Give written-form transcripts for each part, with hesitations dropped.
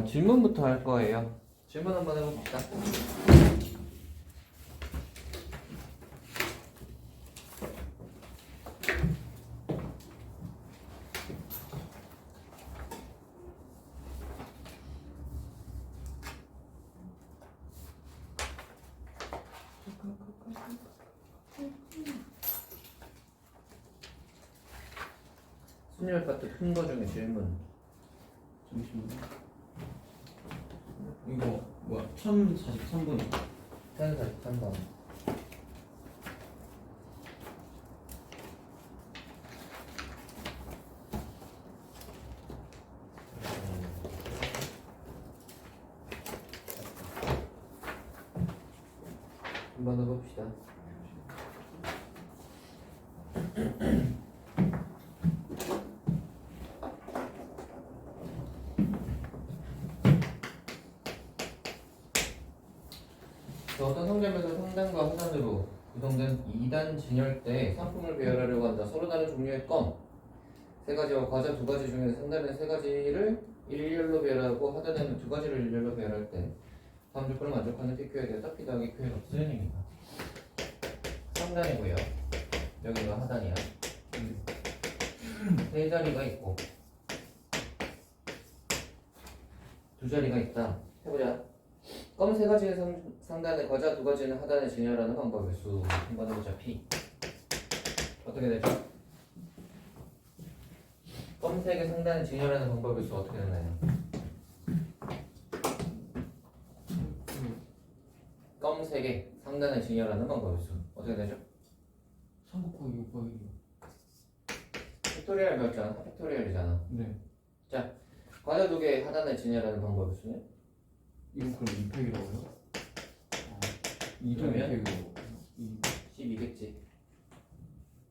질문부터 할 거예요. 질문 한번 해봅시다. 순열 파트 큰 거 중에 질문. 잠시만요. 이거 뭐야? 1043분이요. 1043번. 한번 해봅시다. 어떤 상점에서 상단과 하단으로 구성된 2단 진열대에 상품을 배열하려고 한다. 서로 다른 종류의 껌 세 가지와 과자 두 가지 중에서 상단에 세 가지를 일렬로 배열하고 하단에는 두 가지를 일렬로 배열할 때 다음 조건을 만족하는 PQ에 대해 딱 비교하기 표현 없으니까 상단이고요. 여기가 하단이야. 세 자리가 있고 두 자리가 있다. 해보자. 껌 세 가지는 상단에 과자 두 가지는 하단에 진열하는 방법의 수. 한번 해보자. P 어떻게 되죠? 껌 세 개 상단에 진열하는 방법의 수 어떻게 되나요? 껌 세 개 상단에 진열하는 방법의 수 어떻게 되죠? 3 곱하기 6 곱하기 6. 팩토리얼 배웠잖아. 팩토리얼이잖아. 네. 자, 과자 두 개 하단에 진열하는 방법의 수는? 이건 그럼 2팩이라고요? 2도 그러면? 2팩이고 12겠지.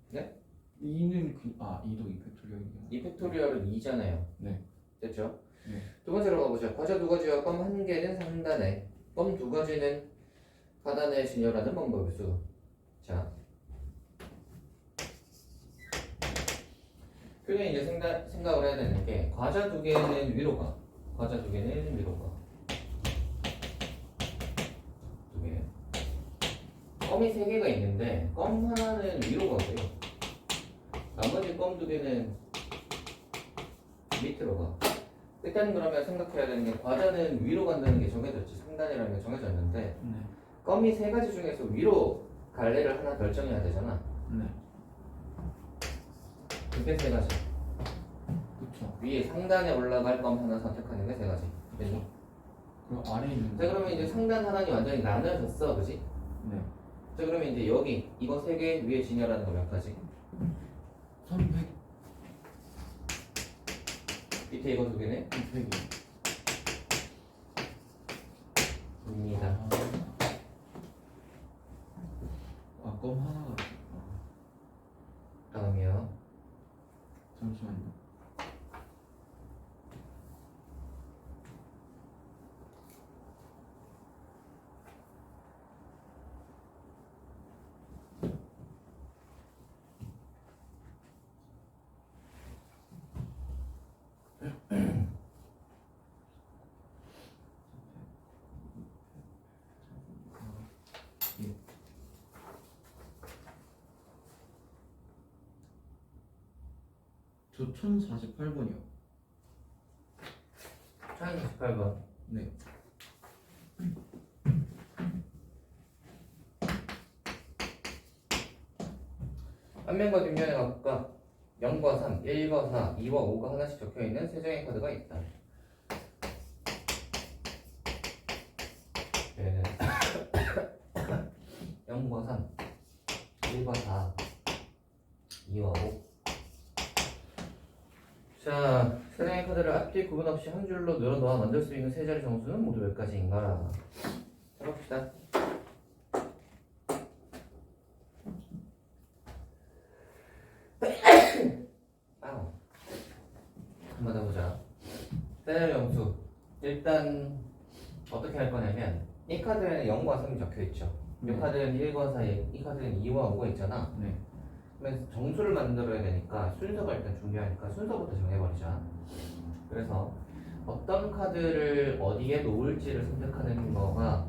네? 2는 2도 2팩토리얼이요. 이 팩토리얼은 2잖아요. 네. 됐죠? 네. 두 번째로 가보자. 과자 두 가지와 껌 한 개는 상단에, 껌 두 가지는 하단에 진열하는 방법의 수. 자, 표현이 이제 생각을 해야 되는 게 과자 두 개는 위로 가. 과자 두 개는 위로 가. 두 개. 껌이 세 개가 있는데 껌 하나는 위로 가고요. 나머지 껌 두 개는 밑으로 가. 일단 그러면 생각해야 되는 게 과자는 위로 간다는 게 정해졌지. 상단이라는 게 정해졌는데 네. 껌이 세 가지 중에서 위로 갈래를 하나 결정해야 되잖아. 네. 그게 세 가지. 그쵸. 위에 상단에 올라갈 껌 하나 선택하는 게 세 가지. 됐니? 그럼 아래에 있는 자, 그러면 이제 상단 하단이 완전히 나눠졌어, 그지? 네. 자, 그러면 이제 여기 이거 세 개 위에 진열하는 거 몇 가지? 3팩 밑에 이거 두 개네? 2팩이요. 입니다. 껌 하나가 다음이요. 잠시만요. 저 1048번이요. 1028번. 네. 앞면과 뒷면에 각각 0과 3, 1과 4, 2와 5가 하나씩 적혀있는 세 장의 카드가 있다. 얘는 0과 3, 1과 4, 2와 5. 자, 세 장의 카드를 앞뒤 구분 없이 한 줄로 늘어놓아 만들 수 있는 세 자리 정수는 모두 몇 가지인가? 해봅시다. 한번 해보자. 세 자리 정수. 일단 어떻게 할 거냐면 이 카드에는 0과 3이 적혀있죠. 이 네. 카드에는 1과 4, 이 카드에는 2와 5가 있잖아. 네. 그래서 정수를 만들어야 되니까 순서가 일단 중요하니까 순서부터 정해버리자. 그래서 어떤 카드를 어디에 놓을지를 선택하는 거가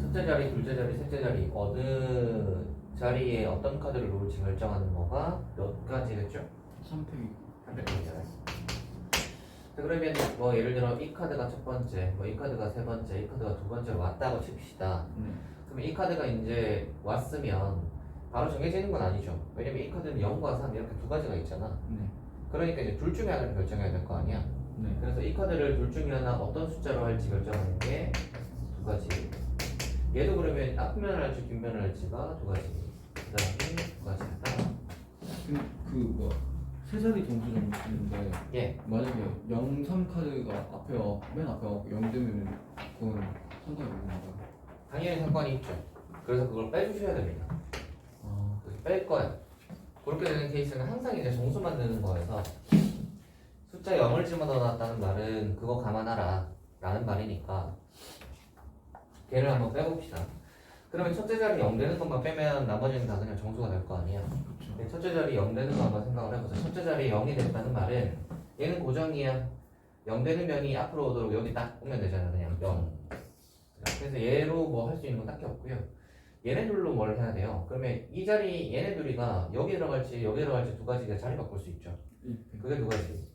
첫째 자리, 둘째 자리, 셋째 자리 어느 자리에 어떤 카드를 놓을지 결정하는 거가 몇 가지겠죠? 3팩이 300개잖아요. 그러면 뭐 예를 들어 이 카드가 첫 번째, 뭐 이 카드가 세 번째, 이 카드가 두 번째로 왔다고 칩시다. 네. 그러면 이 카드가 이제 왔으면 바로 정해지는 건 아니죠. 왜냐면 이 카드는 0과 3 이렇게 두 가지가 있잖아. 네. 그러니까 이제 둘 중에 하나를 결정해야 될 거 아니야. 네. 그래서 이 카드를 둘 중에 하나 어떤 숫자로 할지 결정하는 게 두 가지. 얘도 그러면 앞면을 할지 뒷면을 할지가 두 가지. 그 다음에 두 가지다. 근데 뭐 세 자리 점수 정도인데 예. 만약에 0, 3 카드가 맨 앞에 0 되면 그건 상관이 없는 거예요. 당연히 상관이 있죠. 그래서 그걸 빼주셔야 됩니다. 아, 그래서 뺄 거야. 그렇게 되는 케이스는 항상 이제 정수 만드는 거여서 숫자 0을 집어넣어놨다는 말은 그거 감안하라 라는 말이니까 걔를 한번 빼봅시다. 그러면 첫째 자리 0 되는 것만 빼면 나머지는 다 그냥 정수가 될 거 아니야. 그렇죠. 첫째 자리 0 되는 거 한번 생각을 해보자. 첫째 자리 0이 됐다는 말은 얘는 고정이야. 0 되는 면이 앞으로 오도록 여기 딱 오면 되잖아. 그냥 0. 그래서 얘로 뭐 할 수 있는 건 딱히 없고요. 얘네 둘로 뭘 해야 돼요? 그러면 이 자리 얘네 둘이가 여기 들어갈지 여기 들어갈지 두 가지가 자리 바꿀 수 있죠. 1팩. 그게 두 가지.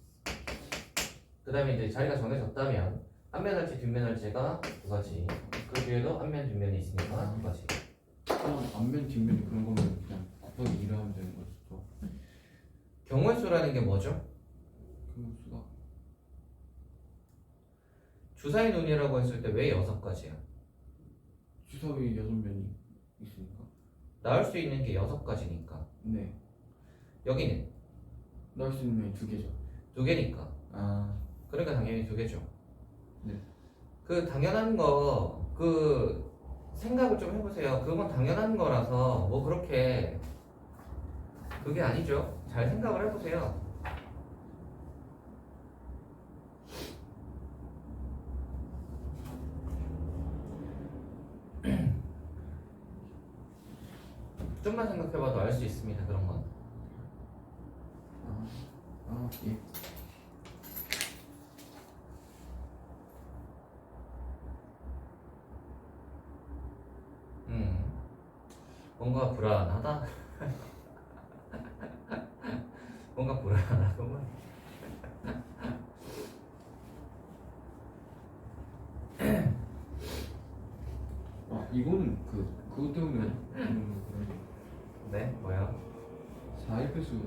그 다음에 이제 자리가 정해졌다면 앞면 할지 뒷면 할지가 두 가지. 그 뒤에도 앞면 뒷면이 있으니까 두 가지. 그냥 앞면 뒷면이 그런 거면 그냥 곱하기 2를 하면 되는 거죠. 경우의 수라는 게 뭐죠? 그 수가 주사위 눈이라고 했을 때 왜 6가지야? 주사위 6면이 있으니까. 나올 수 있는 게 6가지니까. 네. 여기는 나올 수 있는 면이 2개죠. 2개니까. 아, 그러니까 당연히 2개죠. 네. 그 당연한 거, 그 생각을 좀 해보세요. 그건 당연한 거라서 뭐 그렇게 그게 아니죠. 잘 생각을 해보세요. 좀만 생각해봐도 알 수 있습니다. 그런 건. 예. 뭔가 불안하다. 뭔가 불안하구만. 이거는 그것 때문에 네, 뭐야? 4일배수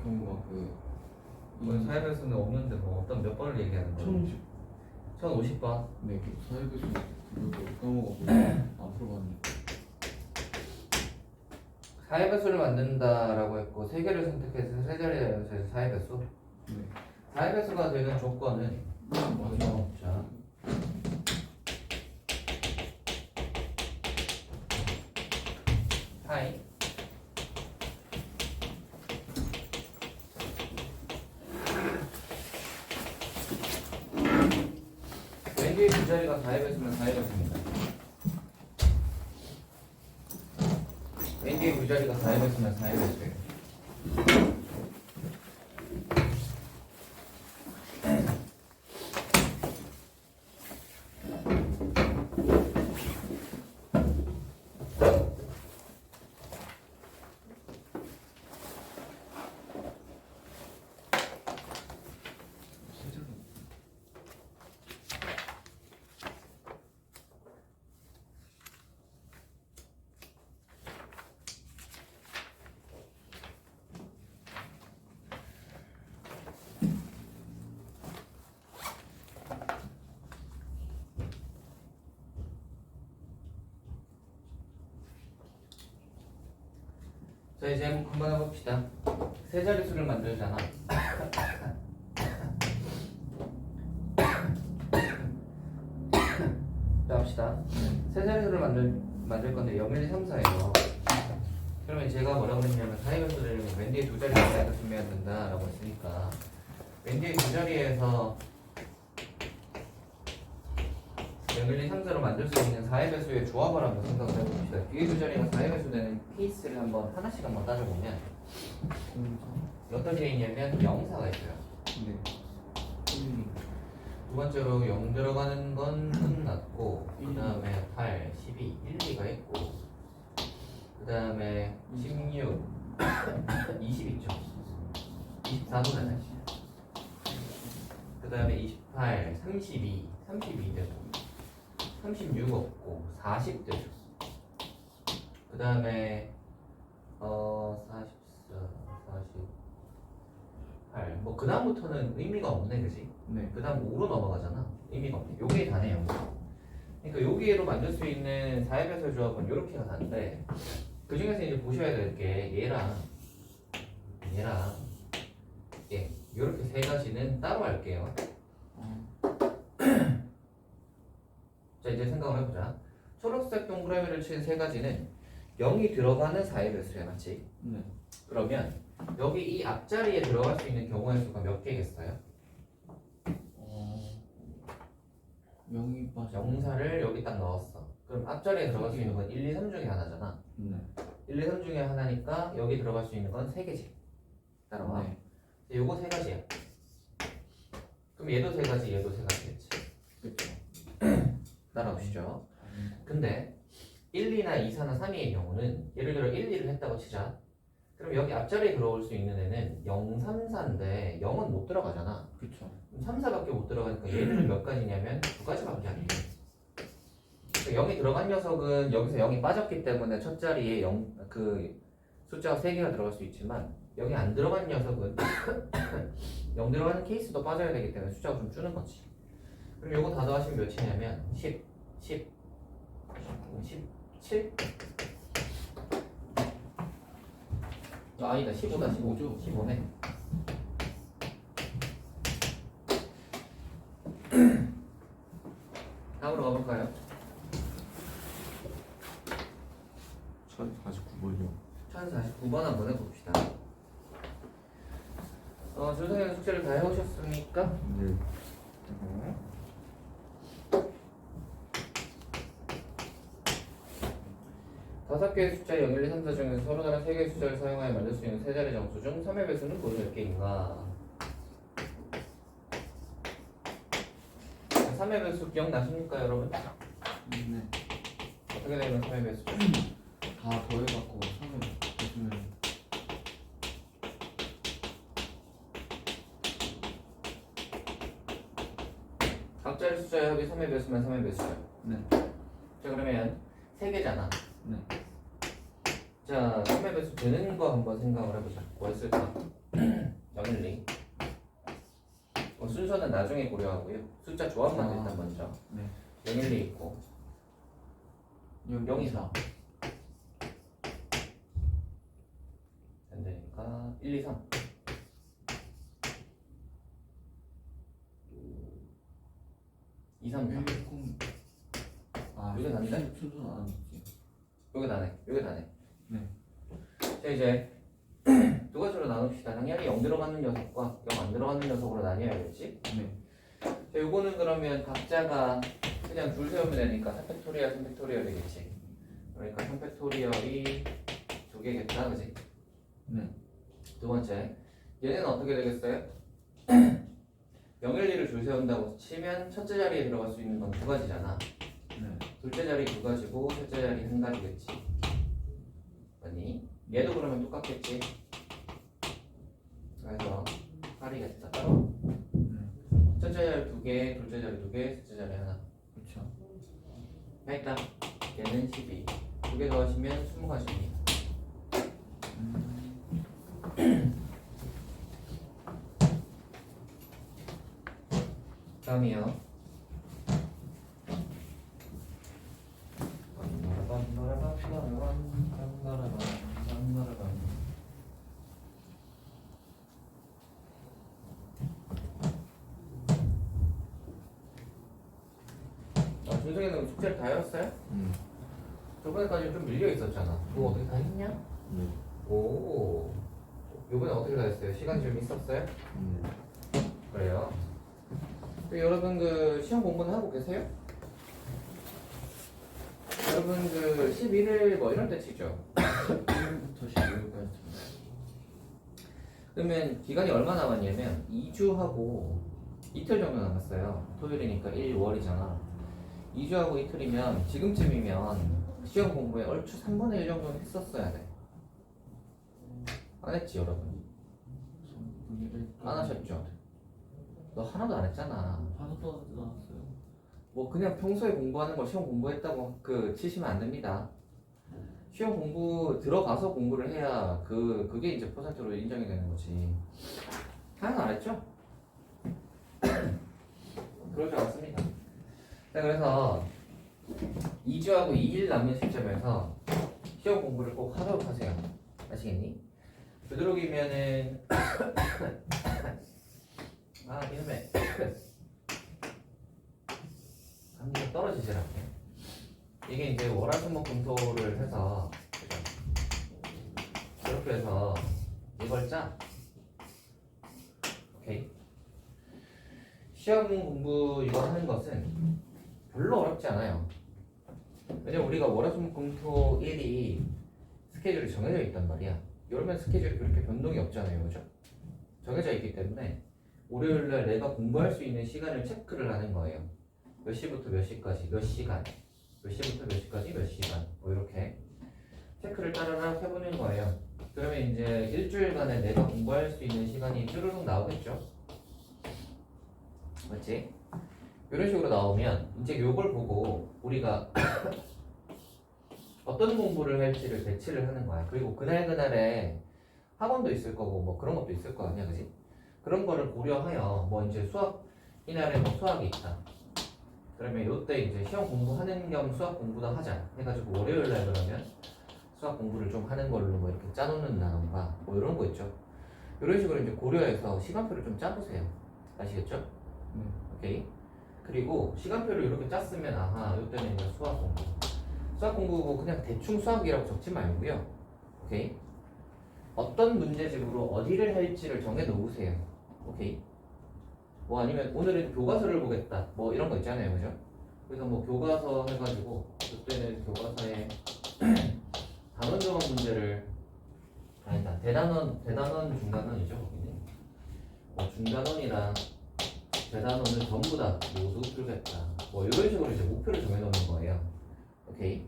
경우가 이건 사회배수는 없는데 뭐 어떤 몇 번을 얘기하는 거예요? 1050. 1050번. 네, 그 4일배수 그거 까먹어서 안 풀어봤는데. 사회배수를 만든다라고 했고 세 개를 선택해서 세 자리에서 사회배수. 네. 사회배수가 되는 조건은 맞아요. 자, 하이. 맨 뒤에 두 자리가 4배수면 4배수입니다. 맨 뒤에 두 자리가 4배수면 4배수예요. 자, 이제 한번 해봅시다. 세 자릿수를 만들잖아. 자, 합시다. 세 자릿수를 만들 건데 0, 1, 2, 3, 4예요. 그러면 제가 뭐라고 했냐면 사이변수를 맨 뒤에 두 자리에서 준비해야 된다라고 했으니까 맨 뒤에 두 자리에서 0, 1, 2, 3, 4로 만들 수 있는 4의 배수의 조합을 한번 생각을 해봅시다. 뒤에 두 자리가 4의 배수 되는 케이스를 하나씩 따져보면 어떤 게 있냐면 0, 4가 있어요. 네. 두 번째로 0 들어가는 건 끝났고 그 다음에 8, 12, 1, 2가 있고 그 다음에 16, 20 있죠. 24도잖아요. 그 다음에 28, 32, 32 되고 36 없고 40 되죠. 그 다음에 44, 48. 뭐 그 다음부터는 의미가 없네, 그지? 네. 그 다음 5로 넘어가잖아. 의미가 없네. 요게 다네요. 그러니까 여기로 만들 수 있는 4의 조합은 요렇게가 다인데 그 중에서 이제 보셔야 될 게 얘랑 얘 요렇게 세 가지는 따로 할게요. 자 이제 생각을 해보자. 초록색 동그라미를 친 세 가지는 0이 들어가는 4의 배수야, 맞지? 네. 그러면 여기 이 앞자리에 들어갈 수 있는 경우의 수가 몇 개겠어요? 영이 빠져. 영사를 여기 딱 넣었어. 그럼 앞자리에 들어갈 수 있는 건 1, 2, 3 중에 하나잖아. 네. 1, 2, 3 중에 하나니까 여기 들어갈 수 있는 건 3개지. 따라와. 네. 요거 3가지야. 그럼 얘도 3가지, 얘도 3가지겠지. 그렇죠. 따라오시죠. 근데 1, 2나 2, 4나 3의 경우는 예를 들어 1, 2를 했다고 치자. 그럼 여기 앞자리에 들어올 수 있는 애는 0, 3, 4인데 0은 못 들어가잖아. 그렇죠. 3, 4밖에 못 들어가니까 얘는 몇 가지냐면 2가지밖에 안 돼. 그러니까 0이 들어간 녀석은 여기서 0이 빠졌기 때문에 첫 자리에 0, 숫자가 3개가 들어갈 수 있지만 여기 안 들어간 녀석은 0 들어가는 케이스도 빠져야 되기 때문에 숫자가 좀 주는 거지. 그럼 요거 다 더하시면 몇이냐면 10, 17? 아니다, 15다, 15죠. 15네. 다음으로 가볼까요? 1049번이요. 1049번 한번 해봅시다. 준성이는 숙제를 다 해오셨습니까? 네. 다섯 개의 숫자 0, 1, 2, 3, 4 중에서 서로 다른 세 개의 숫자를 사용하여 만들 수 있는 세 자리 정수 중 3의 배수는 모두 몇 개인가? 3의 배수 기억나십니까, 여러분? 네. 어떻게 되면 3의 배수죠? 다 더해갖고 3을 해주면 각자의 숫자의 합이 3의 배수면 3의 배수죠. 네. 자, 그러면 3개잖아. 네. 자, 3의 배수 되는 거 한번 생각을 해보자. 뭐였을까? 0, 1, 2. 순서는 나중에 고려하고요. 숫자 조합만 일단 먼저. 네. 0, 1, 2 있고 0, 2, 4. 안 되니까 1, 2, 3. 2, 3, 4. 1, 0. 이건 안 돼? 순서는 안 했지. 요게 다네. 요게 다네. 네. 자, 이제 두 가지로 나눕시다. 당연히 0 들어가는 녀석과 0 안 들어가는 녀석으로 나뉘어야겠지. 네. 자, 요거는 그러면 각자가 그냥 줄 세우면 되니까 3팩토리얼, 3팩토리얼 되겠지. 그러니까 3팩토리얼이 2개겠다, 그지? 네. 두 번째, 얘는 어떻게 되겠어요? 0, 1, 2를 줄 세운다고 치면 첫째 자리에 들어갈 수 있는 건 2가지잖아. 네. 둘째 자리 2가지고 셋째 자리 1가지겠지. 아니, 얘도 그러면 똑같겠지. 그래서 8이겠다. 따로. 첫째 자리 2개, 둘째 자리 2개, 셋째 자리 하나. 그렇죠. 했다. 얘는 12. 2개 더하시면 20가지입니다. 다음이요. 준성이는 숙제를 다 해왔어요? 저번에까지 좀 밀려 있었잖아. 그거 어떻게 다 했냐? 네. 오. 요번에 어떻게 다 했어요? 시간이 좀 있었어요? 그래요. 여러분 그 시험 공부는 하고 계세요? 여러분 그 11일 뭐 이런 때 치죠? 1일부터 15일까지. 그러면 기간이 얼마 남았냐면 2주하고 이틀 정도 남았어요. 토요일이니까 1, 5월이잖아. 2주하고 이틀이면 지금쯤이면 시험 공부에 얼추 3분의 1 정도는 했었어야 돼. 안 했지 여러분? 안 하셨죠? 너 하나도 안 했잖아. 하나도 안 나왔어요. 뭐 그냥 평소에 공부하는 걸 시험 공부했다고 그 치시면 안 됩니다. 시험 공부 들어가서 공부를 해야 그게 이제 퍼센트로 인정이 되는 거지. 하나도 안 했죠? 그러지 않습니다. 자, 그래서 2주하고 2일 남은 시점에서 시험 공부를 꼭 하도록 하세요. 아시겠니? 되도록이면은 아 이놈의 감기가 떨어지질 않네. 이게 이제 월화수목금토를 해서 이렇게 해서 이걸 짜. 오케이. 시험 공부 이거 하는 것은 별로 어렵지 않아요. 왜냐면 우리가 월화수목금토 1이 스케줄이 정해져 있단 말이야. 여름엔 스케줄이 그렇게 변동이 없잖아요, 그죠? 정해져 있기 때문에 월요일날 내가 공부할 수 있는 시간을 체크를 하는 거예요. 몇 시부터 몇 시까지, 몇 시간, 몇 시부터 몇 시까지, 몇 시간, 뭐 이렇게 체크를 따라락 해보는 거예요. 그러면 이제 일주일간에 내가 공부할 수 있는 시간이 쭈루룩 나오겠죠? 맞지? 이런 식으로 나오면 이제 요걸 보고 우리가 어떤 공부를 할지를 배치를 하는 거야. 그리고 그날그날에 학원도 있을 거고 뭐 그런 것도 있을 거 아니야, 그지? 그런 거를 고려하여 뭐 이제 수학 이날에 뭐 수학이 있다. 그러면 요때 이제 시험 공부하는 겸 수학 공부도 하자 해가지고 월요일날 그러면 수학 공부를 좀 하는 걸로 뭐 이렇게 짜놓는다던가 뭐 이런 거 있죠. 이런 식으로 이제 고려해서 시간표를 좀 짜보세요. 아시겠죠? 네. 오케이. 그리고 시간표를 이렇게 짰으면 아하 요때는 이제 수학 공부. 수학 공부고 그냥 대충 수학이라고 적지 말고요. 오케이. 어떤 문제집으로 어디를 할지를 정해 놓으세요. 오케이. 뭐 아니면 오늘은 교과서를 보겠다. 뭐 이런 거 있잖아요, 그죠? 그래서 뭐 교과서 해가지고 그때는 교과서에 단원 정원 문제를 아니다. 대단원 중단원이죠, 거기는. 뭐 중단원이랑 대단원을 전부 다 모두 풀겠다. 뭐 이런 식으로 이제 목표를 정해놓는 거예요. 오케이.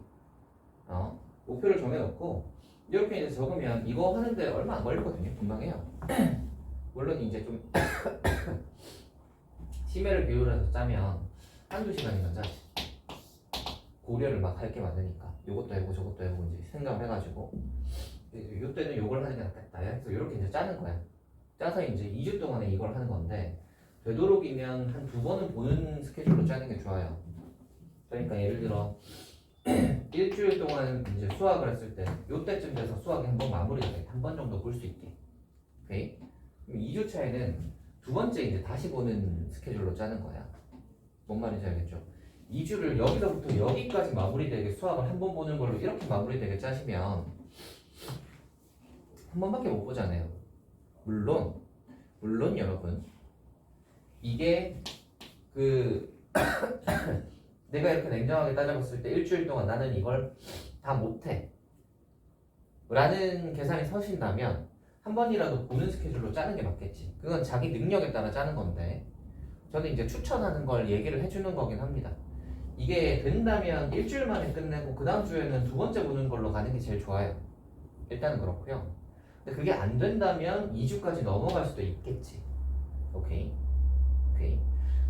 목표를 정해놓고 이렇게 이제 적으면 이거 하는데 얼마 안 걸리거든요. 금방 해요. 물론 이제 좀 심혈을 기울여서 짜면 한두 시간이면 짜지. 고려를 막 할 게 많으니까 요것도 해보고 저것도 해보고 이제 생각을 해가지고 요때는 요걸 하는 게 낫겠다 해서 이렇게 이제 짜는 거야. 짜서 이제 2주 동안에 이걸 하는 건데 되도록이면 한 2번은 보는 스케줄로 짜는 게 좋아요. 그러니까 예를 들어 일주일 동안 이제 수학을 했을 때 요때쯤 돼서 수학이 한 번 마무리가 한 번 정도 볼 수 있게. 오케이? 그럼 2주 차에는 두 번째 이제 다시 보는 스케줄로 짜는 거야. 뭔 말인지 알겠죠? 2주를 여기서부터 여기까지 마무리되게 수학을 한 번 보는 걸로 이렇게 마무리되게 짜시면 한 번밖에 못 보잖아요. 물론 여러분 이게 내가 이렇게 냉정하게 따져봤을 때 일주일 동안 나는 이걸 다 못해 라는 계산이 서신다면 한 번이라도 보는 스케줄로 짜는 게 맞겠지. 그건 자기 능력에 따라 짜는 건데 저는 이제 추천하는 걸 얘기를 해주는 거긴 합니다. 이게 된다면 일주일 만에 끝내고 그 다음 주에는 두 번째 보는 걸로 가는 게 제일 좋아요. 일단은 그렇고요. 근데 그게 안 된다면 2주까지 넘어갈 수도 있겠지. 오케이.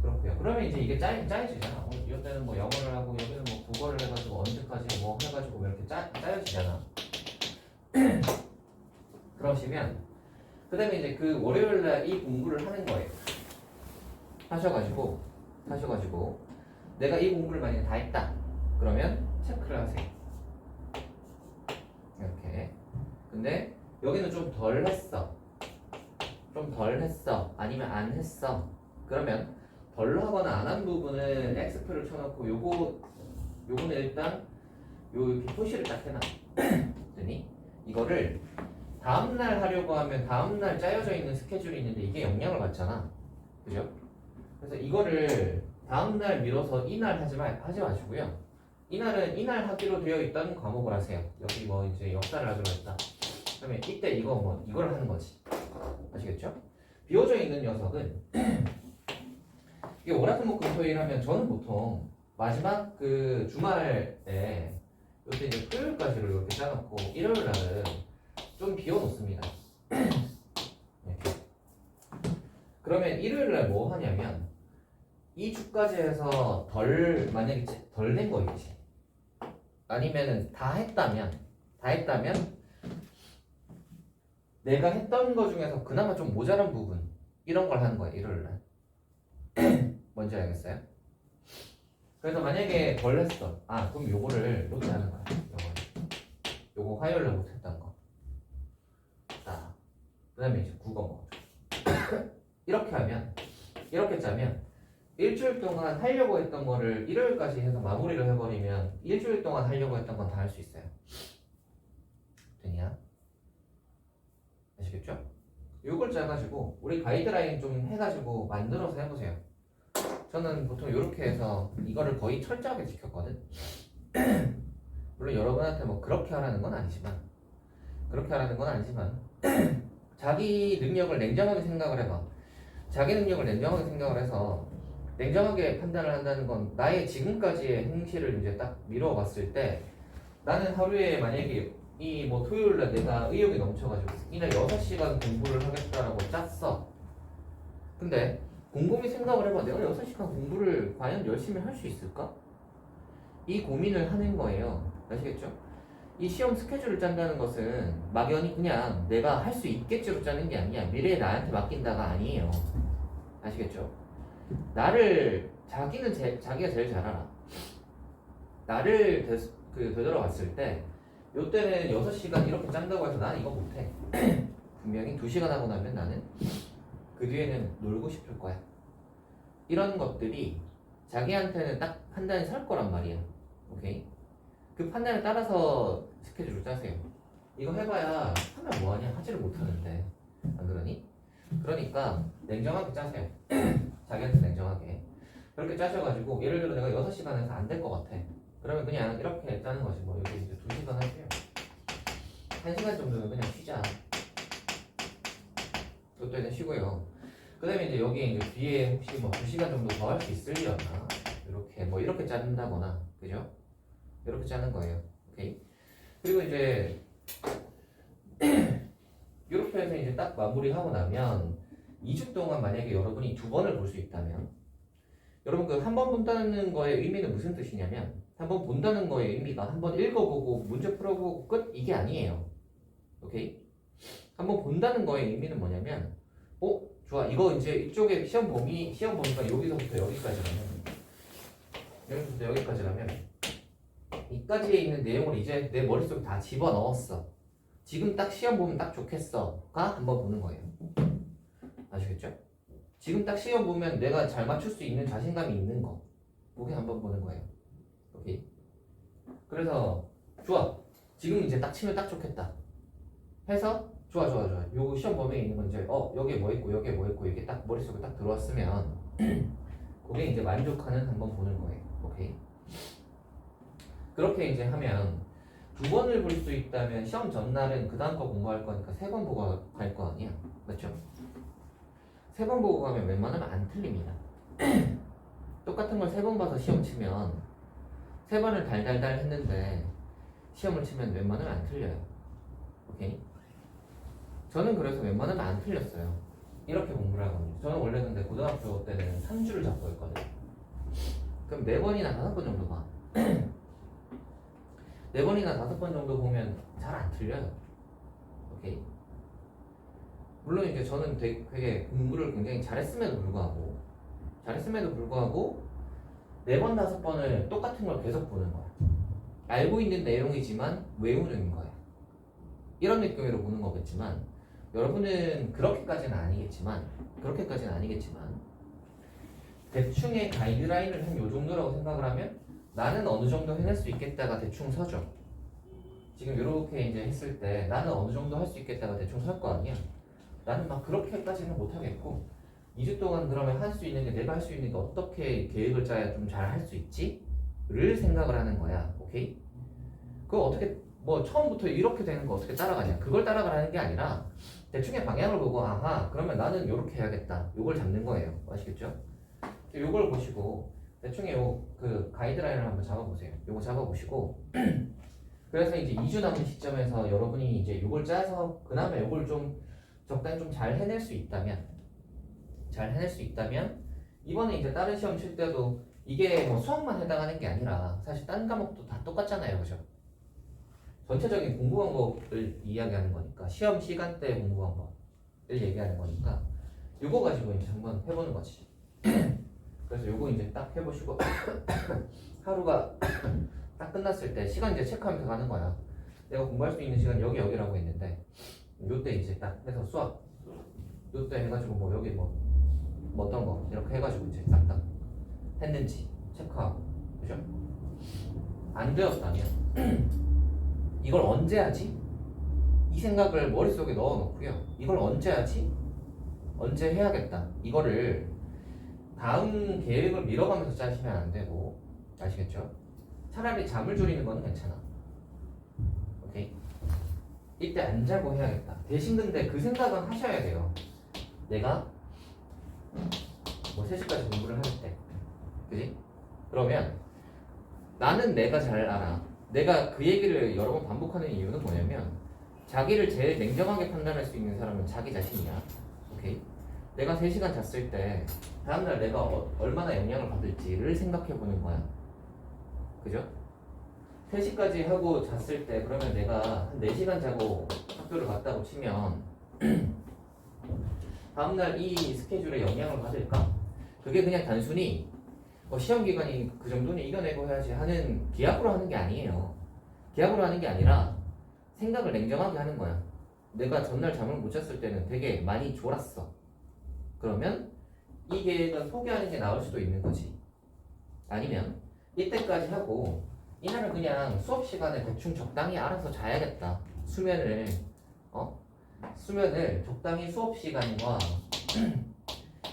그렇고요. 그러면 이제 이게 짜여지잖아. 이때는 뭐 영어를 하고 여기는 뭐 국어를 해가지고 언제까지 뭐 해가지고 뭐 이렇게 짜여지잖아. 그러시면 그 다음에 이제 그 월요일날 이 공부를 하는 거예요. 하셔가지고 내가 이 공부를 만약에 다 했다 그러면 체크를 하세요. 이렇게. 근데 여기는 좀 덜 했어 아니면 안 했어 그러면 덜 하거나 안 한 부분은 X표를 쳐놓고 요거는 일단 이렇게 표시를 딱 해놔. 그랬더니 이거를 다음날 하려고 하면 다음날 짜여져 있는 스케줄이 있는데 이게 영향을 받잖아. 그죠? 그래서 이거를 다음날 미뤄서 이날 하지 마시고요. 이날은 이날 하기로 되어 있던 과목을 하세요. 여기 뭐 이제 역사를 하기로 했다. 그러면 이때 이걸 하는 거지. 아시겠죠? 비워져 있는 녀석은 이게 월화수목금토일 하면 저는 보통 마지막 그 주말에 요때 이제 토요일까지를 이렇게 짜놓고 일요일 날은 좀 비워놓습니다. 이렇게. 그러면 일요일 날 뭐 하냐면 이 주까지 해서 만약에 덜 된 거 있지. 아니면은 다 했다면 내가 했던 거 중에서 그나마 좀 모자란 부분 이런 걸 하는 거야 일요일 날. 뭔지 알겠어요? 그래서 만약에 덜 했어. 그럼 요거를 이렇게 하는 거야. 요거 화요일 날 못했던 거. 그 다음에 이제 국어 먹어줘. 이렇게 짜면 일주일 동안 하려고 했던 거를 일요일까지 해서 마무리를 해버리면 일주일 동안 하려고 했던 건 다 할 수 있어요. 되냐? 아시겠죠? 요걸 짜가지고 우리 가이드라인 좀 해가지고 만들어서 해보세요. 저는 보통 이렇게 해서 이거를 거의 철저하게 지켰거든. 물론 여러분한테 뭐 그렇게 하라는 건 아니지만 자기 능력을 냉정하게 생각을 해봐. 자기 능력을 냉정하게 생각을 해서 냉정하게 판단을 한다는 건 나의 지금까지의 행실을 이제 딱 미뤄봤을 때 나는 하루에 만약에 이 뭐 토요일 날 내가 의욕이 넘쳐가지고 이날 6시간 공부를 하겠다라고 짰어. 근데 곰곰이 생각을 해봐. 내가 6시간 공부를 과연 열심히 할 수 있을까? 이 고민을 하는 거예요. 아시겠죠? 이 시험 스케줄을 짠다는 것은 막연히 그냥 내가 할 수 있겠지로 짜는 게 아니야. 미래에 나한테 맡긴다가 아니에요. 아시겠죠? 자기가 제일 잘 알아. 나를 되돌아봤을 때 요때는 6시간 이렇게 짠다고 해서 나는 이거 못해. 분명히 2시간 하고 나면 나는 그 뒤에는 놀고 싶을 거야. 이런 것들이 자기한테는 딱 판단이 설 거란 말이야. 오케이? 그 판단에 따라서 스케줄을 짜세요. 이거 해봐야 하면 뭐하냐? 하지를 못하는데 안 그러니? 그러니까 냉정하게 짜세요. 자기한테 냉정하게 그렇게 짜셔가지고 예를 들어 내가 6시간에서 안 될 것 같아. 그러면 그냥 이렇게 짜는 거지. 뭐 여기 이제 2시간 할게요. 1시간 정도는 그냥 쉬자. 그때는 쉬고요. 그 다음에 이제 여기에 이제 뒤에 혹시 뭐 2시간 정도 더 할 수 있으려나 이렇게 짠다거나, 그죠? 이렇게 짜는 거예요. 오케이. 그리고 이제 이렇게 해서 이제 딱 마무리하고 나면 2주 동안 만약에 여러분이 2번을 볼 수 있다면, 여러분 그 한 번 본다는 거의 의미는 무슨 뜻이냐면, 한 번 본다는 거의 의미가 한 번 읽어보고 문제 풀어보고 끝 이게 아니에요. 오케이? 한 번 본다는 거의 의미는 뭐냐면, 좋아, 이거 이제 이쪽에 시험 범위가 여기서부터 여기까지라면 이까지에 있는 내용을 이제 내 머릿속에 다 집어넣었어. 지금 딱 시험 보면 딱 좋겠어가 한번 보는 거예요. 아시겠죠? 지금 딱 시험 보면 내가 잘 맞출 수 있는 자신감이 있는 거, 그게 한번 보는 거예요. 오케이? 그래서 좋아, 지금 이제 딱 치면 딱 좋겠다 해서 좋아. 요 시험 범위에 있는 건 이제 여기에 뭐 있고 여기에 뭐 있고 이게 딱 머릿속에 딱 들어왔으면 그게 이제 만족하는 한번 보는 거예요. 오케이? 그렇게 이제 하면 2번을 볼 수 있다면 시험 전날은 그 다음 거 공부할 거니까 3번 보고 갈 거 아니야. 맞죠? 3번 보고 가면 웬만하면 안 틀립니다. 똑같은 걸 3번 봐서 시험 치면 3번을 달달달 했는데 시험을 치면 웬만하면 안 틀려요. 오케이? 저는 그래서 웬만하면 안 틀렸어요. 이렇게 공부를 하거든요. 저는 원래 근데 고등학교 때는 3주를 잡고 했거든요. 그럼 4번이나 5번 정도 봐. 4번이나 5번 정도 보면 잘 안 틀려요. 오케이? 물론 이제 저는 되게 공부를 굉장히 잘했음에도 불구하고 4번, 5번을 똑같은 걸 계속 보는 거야. 알고 있는 내용이지만 외우는 거야. 이런 느낌으로 보는 거겠지만, 여러분은 그렇게까지는 아니겠지만 대충의 가이드라인을 한 요 정도라고 생각을 하면 나는 어느 정도 해낼 수 있겠다가 대충 서죠. 지금 이렇게 이제 했을 때 나는 어느 정도 할 수 있겠다가 대충 설 거 아니야. 나는 막 그렇게까지는 못하겠고 2주 동안 그러면 할 수 있는 게, 내가 할 수 있는 게 어떻게 계획을 짜야 좀 잘 할 수 있지? 를 생각을 하는 거야. 오케이? 그거 어떻게 뭐 처음부터 이렇게 되는 거 어떻게 따라가냐 그걸 따라가라는 게 아니라 대충의 방향을 보고 아하 그러면 나는 이렇게 해야겠다 요걸 잡는 거예요. 아시겠죠? 요걸 보시고 대충의 그 가이드라인을 한번 잡아보세요. 요거 잡아보시고 그래서 이제 2주 남은 시점에서 여러분이 이제 요걸 짜서 그나마 요걸 좀 적당히 좀 잘 해낼 수 있다면 이번에 이제 다른 시험 칠 때도 이게 뭐 수학만 해당하는 게 아니라 사실 딴 과목도 다 똑같잖아요. 그죠? 전체적인 공부 방법을 이야기하는 거니까 시험 시간대 공부 방법을 얘기하는 거니까 요거 가지고 이제 한번 해보는 거지. 그래서 요거 이제 딱 해보시고 하루가 딱 끝났을 때 시간 이제 체크하면서 가는 거야. 내가 공부할 수 있는 시간 여기라고 했는데 요때 이제 딱 해서 수학 요때 해가지고 뭐 여기 뭐 어떤 거 이렇게 해가지고 이제 딱딱 했는지 체크하고 그죠? 안 되었다면 이걸 언제 하지? 이 생각을 머릿속에 넣어놓고요. 이걸 언제 하지? 언제 해야겠다. 이거를 다음 계획을 밀어가면서 짜시면 안 되고 아시겠죠? 차라리 잠을 줄이는 거는 괜찮아. 오케이? 이때 안 자고 해야겠다. 대신 근데 그 생각은 하셔야 돼요. 내가 뭐 3시까지 공부를 할 때 그지? 그러면 나는 내가 잘 알아. 내가 그 얘기를 여러 번 반복하는 이유는 뭐냐면 자기를 제일 냉정하게 판단할 수 있는 사람은 자기 자신이야. 오케이? 내가 3시간 잤을 때 다음날 내가 얼마나 영향을 받을지를 생각해 보는 거야. 그죠? 3시까지 하고 잤을 때 그러면 내가 한 4시간 자고 학교를 갔다고 치면 다음날 이 스케줄에 영향을 받을까? 그게 그냥 단순히 시험 기간이 그 정도는 이겨내고 해야지 하는 기합으로 하는 게 아니에요. 기합으로 하는 게 아니라 생각을 냉정하게 하는 거야. 내가 전날 잠을 못 잤을 때는 되게 많이 졸았어. 그러면 이 계획은 포기하는 게 나을 수도 있는 거지. 아니면 이때까지 하고 이날은 그냥 수업 시간에 대충 적당히 알아서 자야겠다. 수면을 적당히 수업 시간과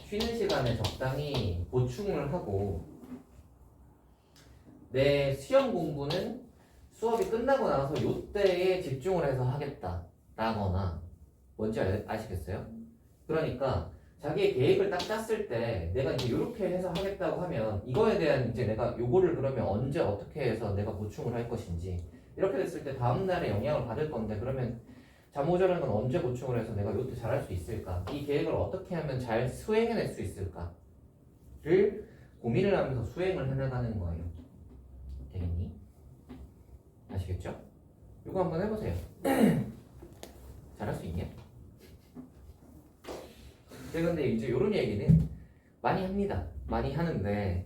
쉬는 시간에 적당히 보충을 하고 내 시험 공부는 수업이 끝나고 나서 요때에 집중을 해서 하겠다 라거나 뭔지 아시겠어요? 그러니까 자기의 계획을 딱 짰을 때 내가 이제 이렇게 해서 하겠다고 하면 이거에 대한 이제 내가 요거를 그러면 언제 어떻게 해서 내가 보충을 할 것인지 이렇게 됐을 때 다음날에 영향을 받을 건데 그러면 잠 모자란 건 언제 보충을 해서 내가 요때 잘할 수 있을까? 이 계획을 어떻게 하면 잘 수행해낼 수 있을까? 를 고민을 하면서 수행을 해나가는 거예요. 되겠니? 아시겠죠? 이거 한번 해보세요. 잘할 수 있냐? 근데 이제 이런 얘기는 많이 합니다. 많이 하는데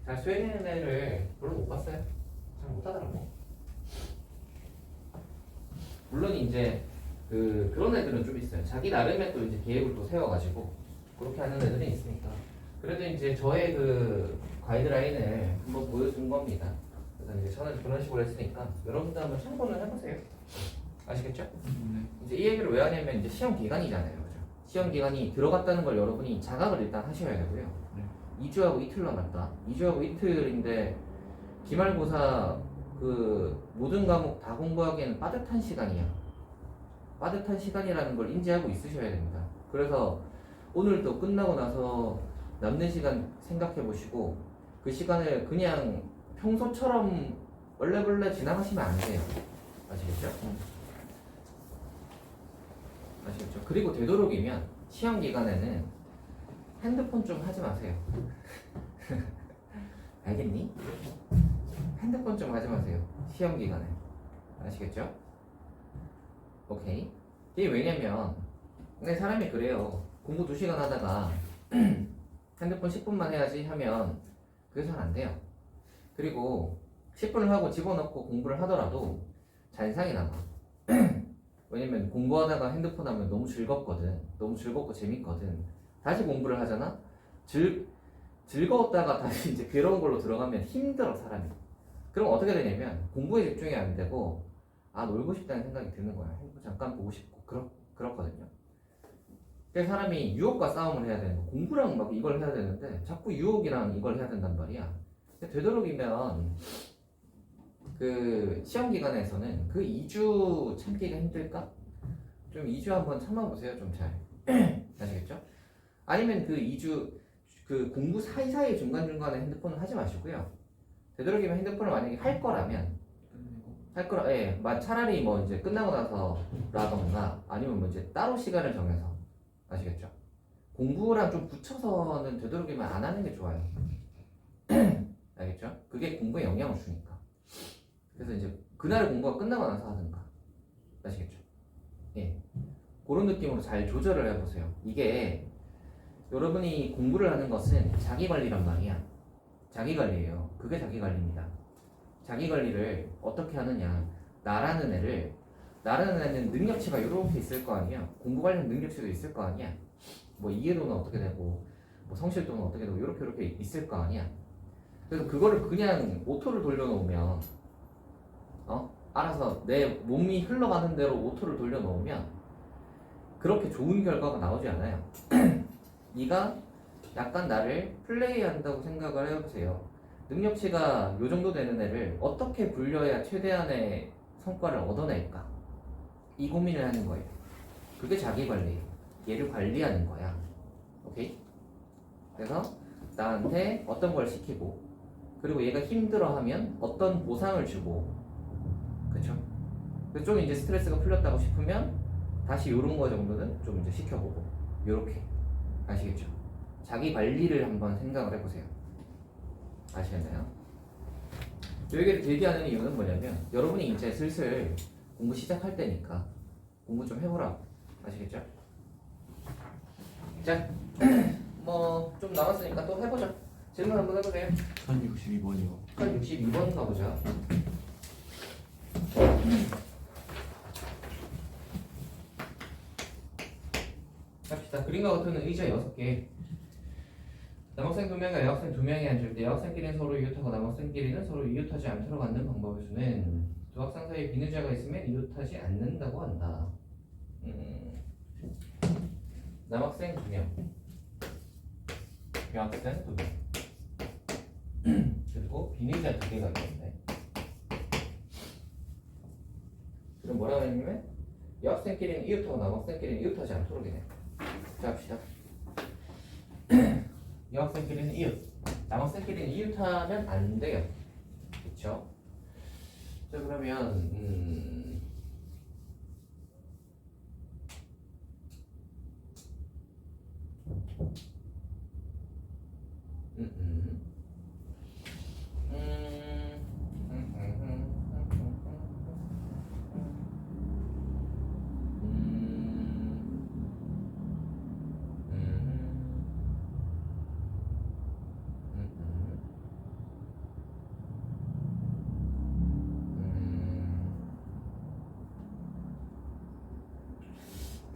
잘 수행하는 애를 별로 못 봤어요. 잘 못하더라고. 물론 이제 그런 애들은 좀 있어요. 자기 나름의 또 이제 계획을 또 세워가지고 그렇게 하는 애들이 있으니까. 그래도 이제 저의 그 가이드라인을 한번 보여준 겁니다. 그래서 이제 저는 그런 식으로 했으니까 여러분도 한번 참고를 해보세요. 아시겠죠? 이제 이 얘기를 왜 하냐면 이제 시험 기간이잖아요. 그죠? 시험 기간이 들어갔다는 걸 여러분이 자각을 일단 하셔야 되고요. 2주하고 이틀 남았다. 2주하고 이틀인데 기말고사 그 모든 과목 다 공부하기에는 빠듯한 시간이야. 빠듯한 시간이라는 걸 인지하고 있으셔야 됩니다. 그래서 오늘 또 끝나고 나서 남는 시간 생각해 보시고 그 시간을 그냥 평소처럼 얼레벌레 지나가시면 안 돼요. 아시겠죠? 아시겠죠? 그리고 되도록이면 시험 기간에는 핸드폰 좀 하지 마세요. 알겠니? 핸드폰 좀 하지 마세요. 시험 기간에. 아시겠죠? 오케이. 이게 왜냐면 근데 사람이 그래요. 공부 2시간 하다가 핸드폰 10분만 해야지 하면 그게 잘 안 돼요. 그리고 10분을 하고 집어넣고 공부를 하더라도 잔상이 남아. 왜냐면 공부하다가 핸드폰 하면 너무 즐겁거든. 너무 즐겁고 재밌거든. 다시 공부를 하잖아? 즐거웠다가 다시 이제 괴로운 걸로 들어가면 힘들어, 사람이. 그럼 어떻게 되냐면 공부에 집중이 안 되고 놀고 싶다는 생각이 드는 거야. 핸드폰 잠깐 보고 싶고 그렇거든요. 그래서 사람이 유혹과 싸움을 해야 되는 거. 공부랑 막 이걸 해야 되는데 자꾸 유혹이랑 이걸 해야 된단 말이야. 되도록이면 그 시험 기간에서는 그 2주 참기가 힘들까? 좀 2주 한번 참아보세요. 좀 잘. 아시겠죠? 아니면 그 2주 그 공부 사이사이 중간중간에 핸드폰을 하지 마시고요. 되도록이면 핸드폰을 만약에 할 거라면 차라리 뭐 이제 끝나고 나서라던가 아니면 뭐 이제 따로 시간을 정해서 아시겠죠? 공부랑 좀 붙여서는 되도록이면 안 하는 게 좋아요. 알겠죠? 그게 공부에 영향을 주니까. 그래서 이제 그날 공부가 끝나고 나서 하든가. 아시겠죠? 예. 그런 느낌으로 잘 조절을 해보세요. 이게 여러분이 공부를 하는 것은 자기 관리란 말이야. 자기 관리예요. 그게 자기 관리입니다. 자기 관리를 어떻게 하느냐? 나라는 애는 능력치가 이렇게 있을 거 아니야. 공부 관련 능력치도 있을 거 아니야. 뭐 이해도는 어떻게 되고, 뭐 성실도는 어떻게 되고, 이렇게 있을 거 아니야. 그래서 그거를 그냥 오토를 돌려놓으면, 알아서 내 몸이 흘러가는 대로 오토를 돌려놓으면 그렇게 좋은 결과가 나오지 않아요. 네가 약간 나를 플레이한다고 생각을 해보세요. 능력치가 요 정도 되는 애를 어떻게 굴려야 최대한의 성과를 얻어낼까? 이 고민을 하는 거예요. 그게 자기 관리예요. 얘를 관리하는 거야. 오케이? 그래서 나한테 어떤 걸 시키고, 그리고 얘가 힘들어하면 어떤 보상을 주고, 그쵸? 그래서 좀 이제 스트레스가 풀렸다고 싶으면 다시 요런 거 정도는 좀 이제 시켜보고, 요렇게. 아시겠죠? 자기 관리를 한번 생각을 해보세요. 아시겠나요? 이 얘기를 길게 하는 이유는 뭐냐면 여러분이 이제 슬슬 공부 시작할 때니까 공부 좀 해보라고. 아시겠죠? 자, 뭐 좀 남았으니까 또 해보자. 질문 한번 해보세요. 1062번이요. 62번 가보자. 합시다. 그림과 같은 의자 6개. 남학생 2명과 여학생 2명이 앉을 때 여학생끼리는 서로 이웃하고 남학생끼리는 서로 이웃하지 않도록 앉는 방법의 수는 두 학생 사이에 빈 의자가 있으면 이웃하지 않는다고 한다. 남학생 2명, 여학생 2명. 그리고 빈 의자 2개가 있는데, 그럼 뭐라고 했냐면 여학생끼리는 이웃하고 남학생끼리는 이웃하지 않도록이네. 자, 합시다. 여학생끼리는 이웃, 남학생끼리는 이웃하면 안 돼요. 그쵸? 자, 그러면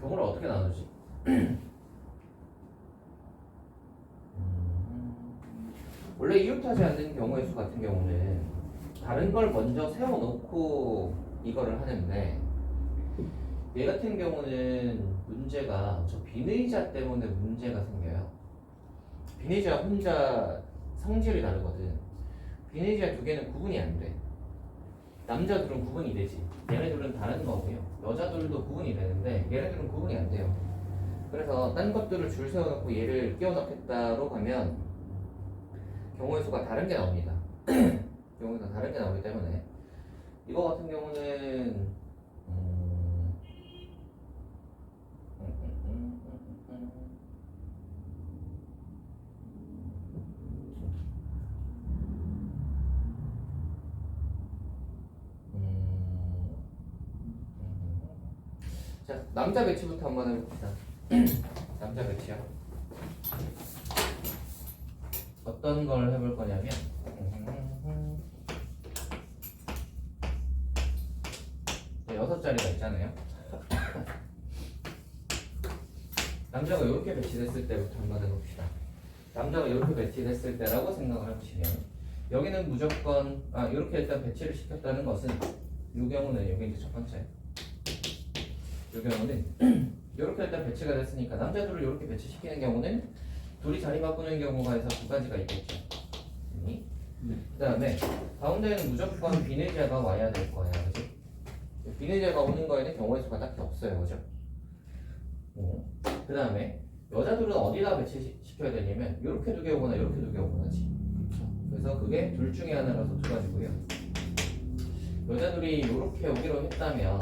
경우를 어떻게 나누지? 원래 이웃하지 않는 경우의 수 같은 경우는 다른 걸 먼저 세워놓고 이거를 하는데, 얘 같은 경우는 문제가 저 빈의자 때문에 문제가 생겨요. 빈의자 혼자 성질이 다르거든. 빈의자 2개는 구분이 안 돼. 남자들은 구분이 되지. 얘네들은 다른 거고요. 여자들도 구분이 되는데 얘네들은 구분이 안 돼요. 그래서 딴 것들을 줄 세워놓고 얘를 끼워 넣겠다로 가면 경우의 수가 다른 게 나옵니다. 경우가 다른 게 나오기 때문에 이거 같은 경우는 자, 남자 배치부터 한번 해봅시다. 남자 배치요. 어떤 걸 해볼 거냐면 네, 6자리가 있잖아요. 남자가 이렇게 배치됐을 때부터 한번 해봅시다. 남자가 이렇게 배치됐을 때라고 생각을 해보시면 여기는 무조건 이렇게 일단 배치를 시켰다는 것은 이 경우는 여기 이제 첫 번째, 이 경우는 이렇게 일단 배치가 됐으니까 남자들을 이렇게 배치시키는 경우는 둘이 자리 바꾸는 경우가 해서 2가지가 있겠죠. 그 다음에 가운데에는 무조건 비례자가 와야 될 거야, 그지? 비례자가 오는 거에는 경우의 수가 딱히 없어요, 그죠? 그 다음에 여자들은 어디다 배치시켜야 되냐면 이렇게 두 개 오거나 이렇게 두 개 오거나지. 그래서 그게 둘 중에 하나라서 두 가지고요. 여자들이 이렇게 오기로 했다면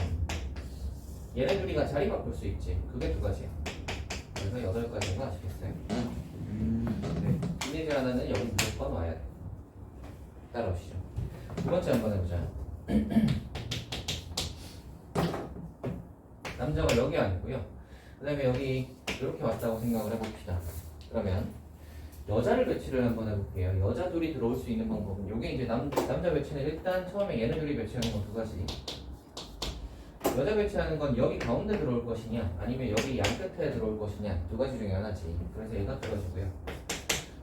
얘네들이가 자리 바꿀 수 있지. 그게 두 가지야. 그래서 8가지인 거 아시겠어요? 네. 비례자 하나는 여기 무조건 와야 돼. 따라오시죠. 두 번째 한번 해보자. 남자가 여기 아니고요. 그 다음에 여기 이렇게 왔다고 생각을 해봅시다. 그러면 여자를 배치를 한번 해볼게요. 여자 둘이 들어올 수 있는 방법은 요게 이제 남자 배치는 일단 처음에 얘네 둘이 배치하는 건 두 가지. 여자 배치하는 건 여기 가운데 들어올 것이냐 아니면 여기 양 끝에 들어올 것이냐 두 가지 중에 하나지. 그래서 얘가 들어가지고요.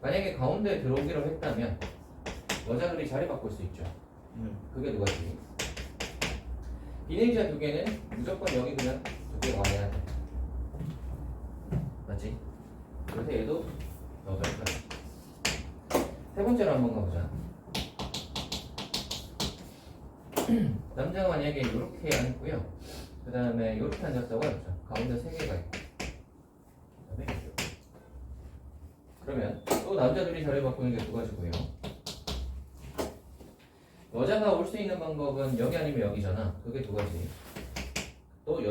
만약에 가운데 들어오기로 했다면 여자들이 자리 바꿀 수 있죠. 그게 두 가지. 비례자 두 개는 무조건 여기 그냥 두 개 와야 돼. 맞지? 그래서 얘도 8가지. 세 번째로 한번 가보자. 남자가 만약에 이렇게 앉고요. 그 다음에 이렇게 앉았다고 해보자. 가운데 3개가 있고. 그 다음에 이렇게. 그러면 또 남자들이 자리 바꾸는 게 두 가지고요. 여자가 올 수 있는 방법은 여기 아니면 여기잖아. 그게 두 가지. 또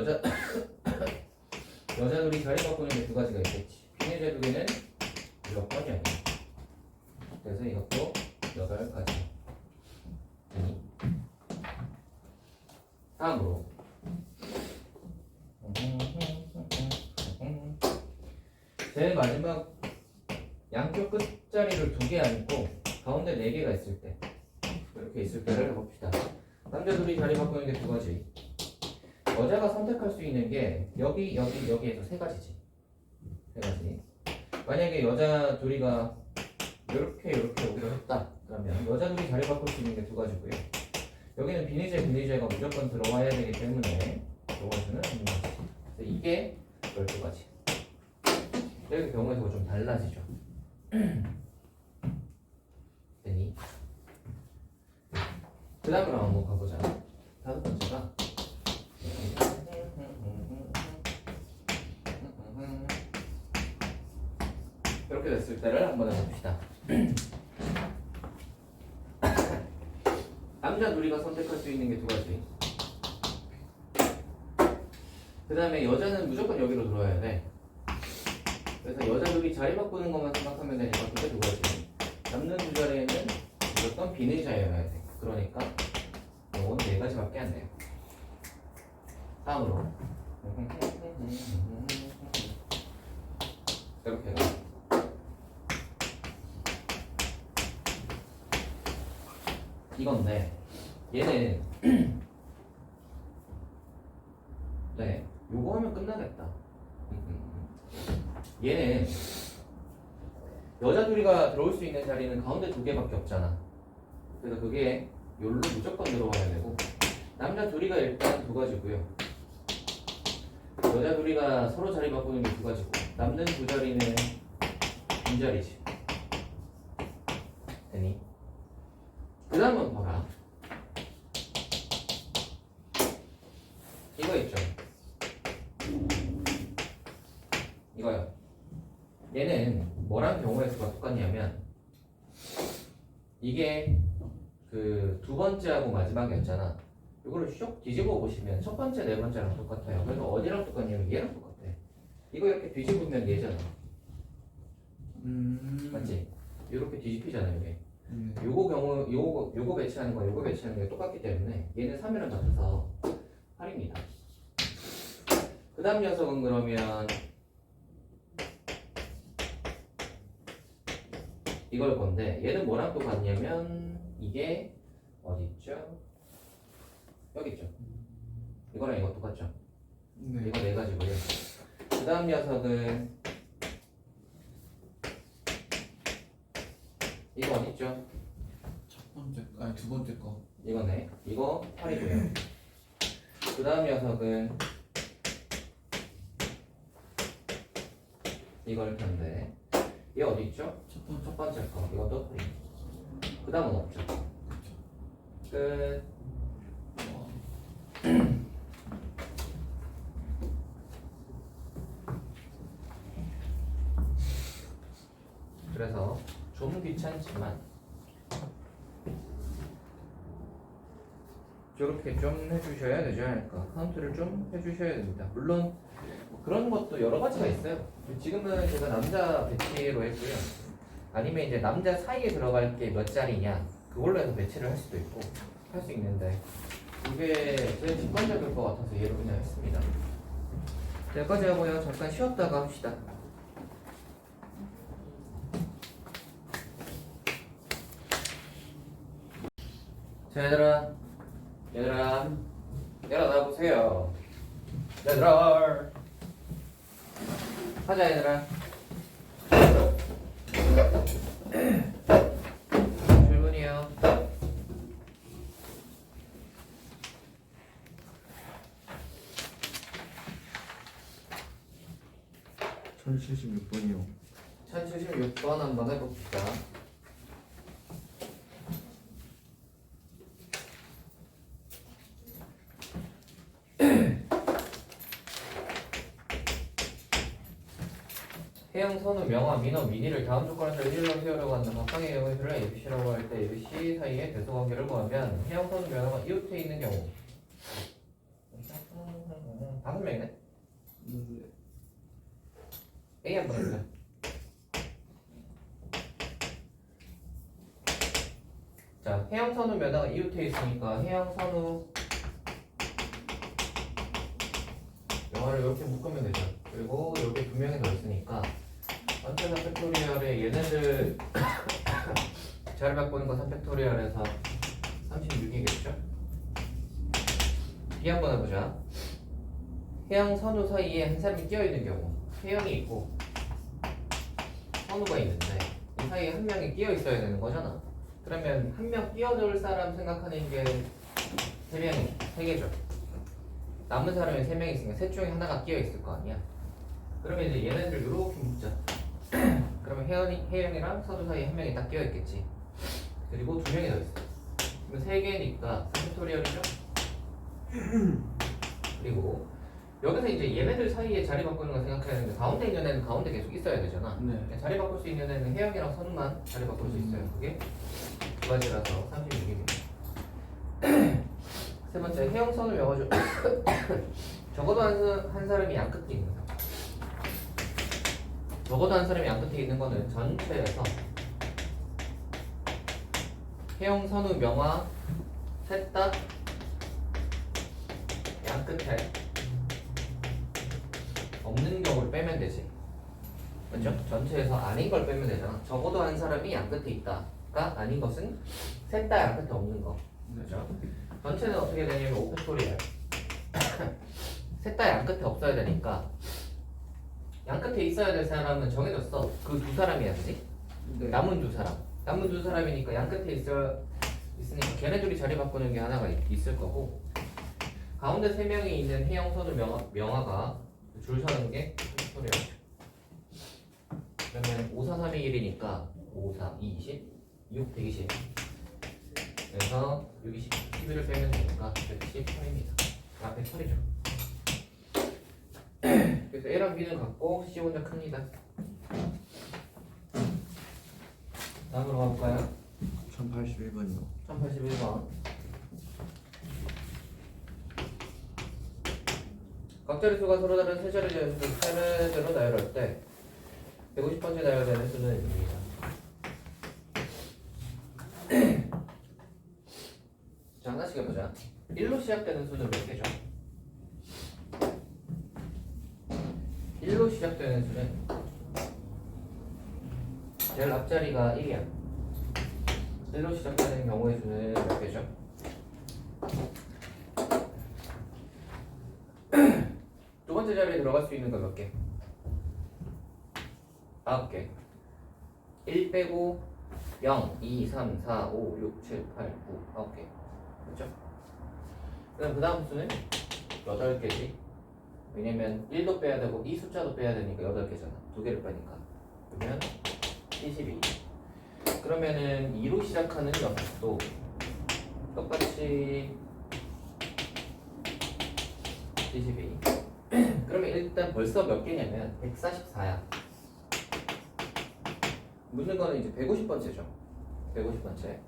여자들이 자리 바꾸는 게 두 가지가 있겠지. 비례자 두 개는 무조건이 아니야. 그래서 이것도 8가지. 다음으로 제일 마지막 양쪽 끝자리를 2개 아니고 가운데 4개가 있을 때 이렇게 있을 때를 해봅시다. 남자 둘이 자리 바꾸는 게 두 가지. 여자가 선택할 수 있는 게 여기에서 3가지지. 3가지. 만약에 여자 둘이가 이렇게 오기로 했다. 그러면 여자 둘이 자리 바꿀 수 있는 게 두 가지고요. 여기는 비례자가 무조건 들어와야 되기 때문에 요거는 없는 거지. 이게 12가지. 이렇게 경우의 수가 좀 달라지죠. 되니? 그 다음으로 한번 가보자. 5번째가 이렇게 됐을 때를 한번 해봅시다. 남자 둘이가 선택할 수 있는 게 두 가지. 그 다음에 여자는 무조건 여기로 들어와야 돼. 그래서 여자 둘이 자리 바꾸는 것만 생각하면 되니까 그게 두 가지. 남는 두 자리에는 무조건 비례자여야 돼. 그러니까 이건 4가지밖에 안 돼요. 다음으로 이렇게 가. 이건데 얘는 네 요거 하면 끝나겠다. 얘는 여자 둘이가 들어올 수 있는 자리는 가운데 2개밖에 없잖아. 그래서 그게 요로 무조건 들어와야 되고 남자 둘이가 일단 2가지고요. 여자 둘이가 서로 자리 바꾸는 게 2가지고 남는 2자리는 빈자리지. 되니? 그 다음은 봐라. 이거 있죠. 이거요. 얘는 뭐랑 경우의 수가 똑같냐면 이게 그 두 번째하고 마지막이었잖아. 이거를 슉 뒤집어 보시면 첫 번째, 네 번째랑 똑같아요. 그래서 어디랑 똑같냐면 얘랑 똑같아. 이거 이렇게 뒤집으면 얘잖아. 맞지? 이렇게 뒤집히잖아 이게. 요거 배치하는 거, 요거 배치하는 게 똑같기 때문에 얘는 3이랑 같아서 8입니다. 그 다음 녀석은 그러면 이걸 건데 얘는 뭐랑 똑같냐면 이게 어디 있죠? 여기 있죠? 이거랑 이거 똑같죠? 네. 이거 4가지고요. 그 다음 녀석은 이거 어디 있죠? 첫 번째 아니 두 번째 거. 이거네. 이거 8이고요. 그 다음 녀석은 이걸 텐데 얘 어디 있죠? 첫 번째 거. 이것도 8. 그 다음은 없죠. 끝. 그래서 좀 귀찮지만 이렇게 좀 해주셔야 되지 않을까. 카운트를 좀 해주셔야 됩니다. 물론 뭐 그런 것도 여러 가지가 있어요. 지금은 제가 남자 배치로 했고요. 아니면 이제 남자 사이에 들어갈 게 몇 자리냐 그걸로 해서 배치를 할 수도 있고 할 수 있는데 그게 제일 직관적일 것 같아서 얘로 그냥 했습니다. 여기까지 하고요. 잠깐 쉬었다가 합시다. 자, 얘들아 나와보세요. 얘들아 하자. 얘들아 질문이요. 천 76번이요. 1076번 한번 해봅시다. 해영, 선우, 명화, 민호, 민희를 다음 조건에서 일일로 세우려고 한다. 각각의 경우를 ABC라고 할 때 ABC 사이의 대소관계를 구하면 해영, 선우, 명화가 이웃에 있는 경우 5명이네? A 한번 해보자. 자, 해영, 선우, 명화가 이웃에 있으니까 해영, 선우, 명화를 이렇게 묶으면 되죠. 그리고 이렇게 두 명이 더 있으니까 전체가 팩토리얼에 얘네들 자리 바꾸는 거 3팩토리얼에서 36이겠죠? B 한번 해보자. 해영, 선우 사이에 한 사람이 끼어있는 경우 해영이 있고 선우가 있는데 이 사이에 한 명이 끼어있어야 되는 거잖아. 그러면 한 명 끼어들 사람 생각하는 게 3명이 3개죠. 남은 사람이 3명 있으니까 셋 중에 하나가 끼어있을 거 아니야. 그러면 이제 얘네들 이렇게 묶자. 그러면 혜영이랑 선우 사이에 한 명이 딱 끼어있겠지. 그리고 2명이 더 있어. 그러면 3개니까 3팩토리얼이죠. 그리고 여기서 이제 얘네들 사이에 자리 바꾸는 거 생각해야 되는데 가운데 있는 애는 가운데 계속 있어야 되잖아. 네. 자리 바꿀 수 있는 애는 혜영이랑 선우만 자리 바꿀 수 있어요. 그게 두 가지라서 36입니다. 세 번째, 해영, 선우, 명화죠. 적어도 한 사람이 양 끝에 있는 사람. 적어도 한 사람이 양 끝에 있는 거는 전체에서 해영, 선우, 명화 셋 다 양 끝에 없는 경우를 빼면 되지. 맞죠? 전체에서 아닌 걸 빼면 되잖아. 적어도 한 사람이 양 끝에 있다가 아닌 것은 셋 다 양 끝에 없는 거. 그렇죠? 전체는 어떻게 되냐면 5팩토리얼. 셋 다 양 끝에 없어야 되니까 양 끝에 있어야 될 사람은 정해졌어. 그 두 사람이야지. 네. 남은 두 사람. 남은 두 사람이니까 양 끝에 있으니까 걔네들이 자리 바꾸는 게 하나가 있을 거고 가운데 3명이 있는 해영, 선우, 명화가 줄 서는 게 팩토리얼이죠. 그러면 5, 4, 3이 1이니까 5, 4, 2, 20, 6, 120. 그래서 6, 20, 11을 빼면 되니까 113입니다. 앞에 털이죠. 그래서 A랑 B는 같고 C 혼자 큽니다. 다음으로 가볼까요? 1081번이요. 1081번. 각 자릿수가 서로 다른 세 자리의 수를 차례대로 나열할 때 150번째 나열되는 수는 입니다. 자, 하나씩 해보자. 1로 시작되는 수는 몇 개죠? 1로 시작되는 수는 제일 앞자리가 1이야. 1로 시작되는 경우의 수는 몇 개죠? 두 번째 자리에 들어갈 수 있는 거 몇 개? 9개. 1 빼고 0, 2, 3, 4, 5, 6, 7, 8, 9, 9개. 그렇죠? 그럼 그 다음 수는 8개지. 왜냐면 1도 빼야 되고 이 숫자도 빼야 되니까 8개잖아. 두 개를 빼니까. 그러면 72. 그러면은 2로 시작하는 녀석도 똑같이 72. 그러면 일단 벌써 몇 개냐면 144야. 묻는 거는 이제 150번째죠. 150번째.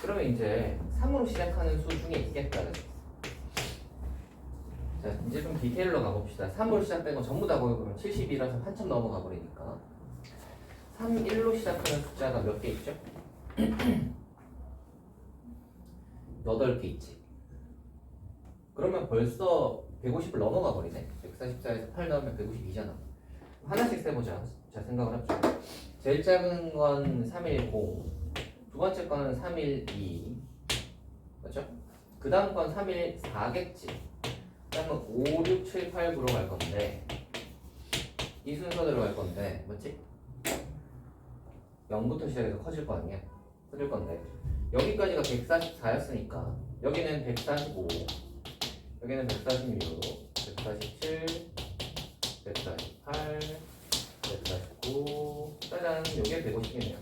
그러면 이제 3으로 시작하는 수 중에 있겠다. 자, 이제 좀 디테일로 가봅시다. 3으로 시작된 거 전부 다 거기 보면 72라서 한참 넘어가 버리니까 3, 1로 시작하는 숫자가 몇 개 있죠? 8개 있지. 그러면 벌써 150을 넘어가 버리네. 144에서 8 넣으면 152잖아. 하나씩 세보자. 자, 생각을 합시다. 제일 작은 건 310, 두 번째 거는 312, 맞죠? 그 다음 건 314겠지. 그다음은 5, 6, 7, 8, 9로 갈 건데 이 순서대로 갈 건데 맞지? 0부터 시작해서 커질 거 아니야? 커질 건데 여기까지가 144였으니까 여기는 145, 여기는 146, 147, 148, 149, 짜잔, 여기에 150이네요.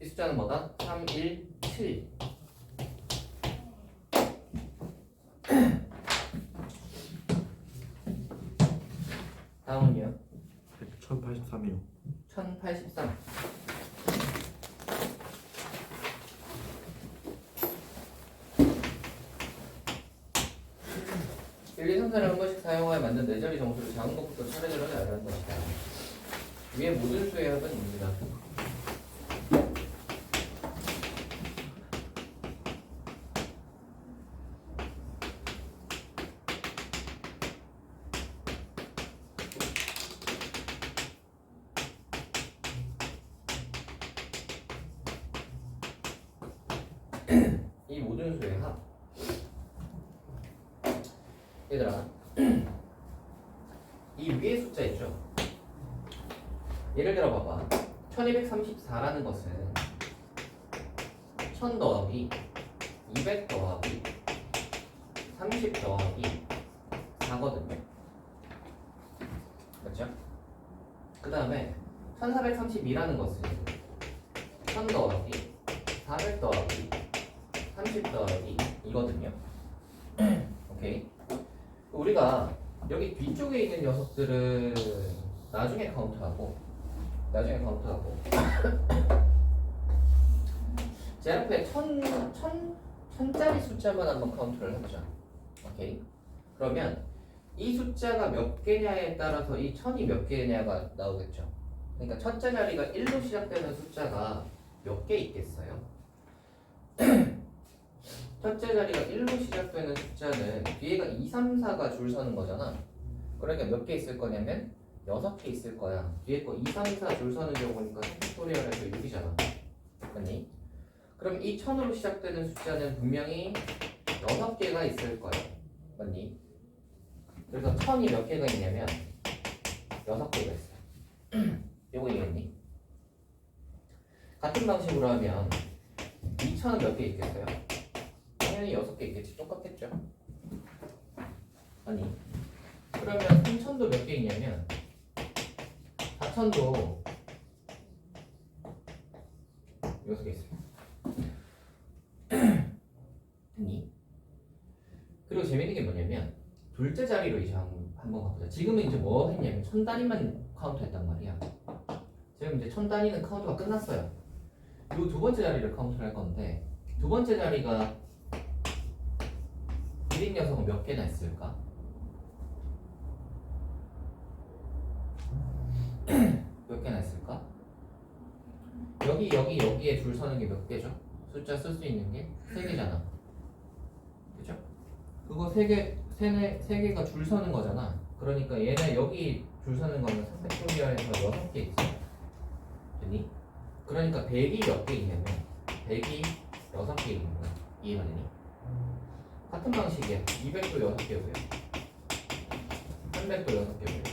이 숫자는 뭐다? 3, 1, 7. 다음은요? 1083이요. 1083. 1, 2, 3, 4를 한 번씩 사용하여 만든 네 자리 정수를 작은 것부터 차례대로 나열하는 것이다. 위에 모든 수의 합은 입니다. 이 모든 수의 합. 얘들아, 이 위에 숫자 있죠? 예를 들어 봐봐. 1234라는 것은 1000 더하기 200 더하기 30 더하기 4거든요. 맞죠? 그 다음에 1432라는 것은 1000 더하기 400 더하기 30 더하기 이거든요. 오케이. 우리가 여기 뒤쪽에 있는 녀석들은 나중에 카운트하고 제 앞에 1000짜리 숫자만 한번 카운트를 해보자. 오케이. 그러면 이 숫자가 몇 개냐에 따라서 이 1000이 몇 개냐가 나오겠죠. 그러니까 첫째 자리가 1로 시작되는 숫자가 몇 개 있겠어요? 첫째 자리가 1로 시작되는 숫자는 뒤에가 2, 3, 4가 줄 서는 거잖아. 그러니까 몇 개 있을 거냐면 6개 있을 거야. 뒤에 거 2, 3, 4 줄 서는 경우니까 팩토리얼에서 6이잖아. 맞니? 그럼 이 1000으로 시작되는 숫자는 분명히 6개가 있을 거야. 맞니? 그래서 1000이 몇 개가 있냐면 6개가 있어. 요거 이해했니? 같은 방식으로 하면 2000은 몇 개 있겠어요? 당연히 6개 있겠지. 똑같겠죠? 아니 그러면 3000도 몇 개 있냐면 4000도 6개 있어요. 아니 그리고 재밌는 게 뭐냐면 둘째 자리로 이제 한번 가보자. 지금은 이제 뭐 했냐면 1000단위만 카운트 했단 말이야. 지금 이제 1000단위는 카운트가 끝났어요. 요 두 번째 자리를 카운트를 할 건데 두 번째 자리가 1인 녀석은 몇 개나 있을까? 몇 개나 있을까? 여기에 줄 서는 게 몇 개죠? 숫자 쓸 수 있는 게 3개잖아. 그죠? 그거 3개가 줄 서는 거잖아. 그러니까 얘네 여기 줄 서는 거는 3팩토리얼에서 6개 있어. 됐니? 그러니까 100이 몇 개 있냐면 100이 6개 있는 거야. 이해가 되니? 같은 방식이야. 200도 6개고요. 300도 6개고요.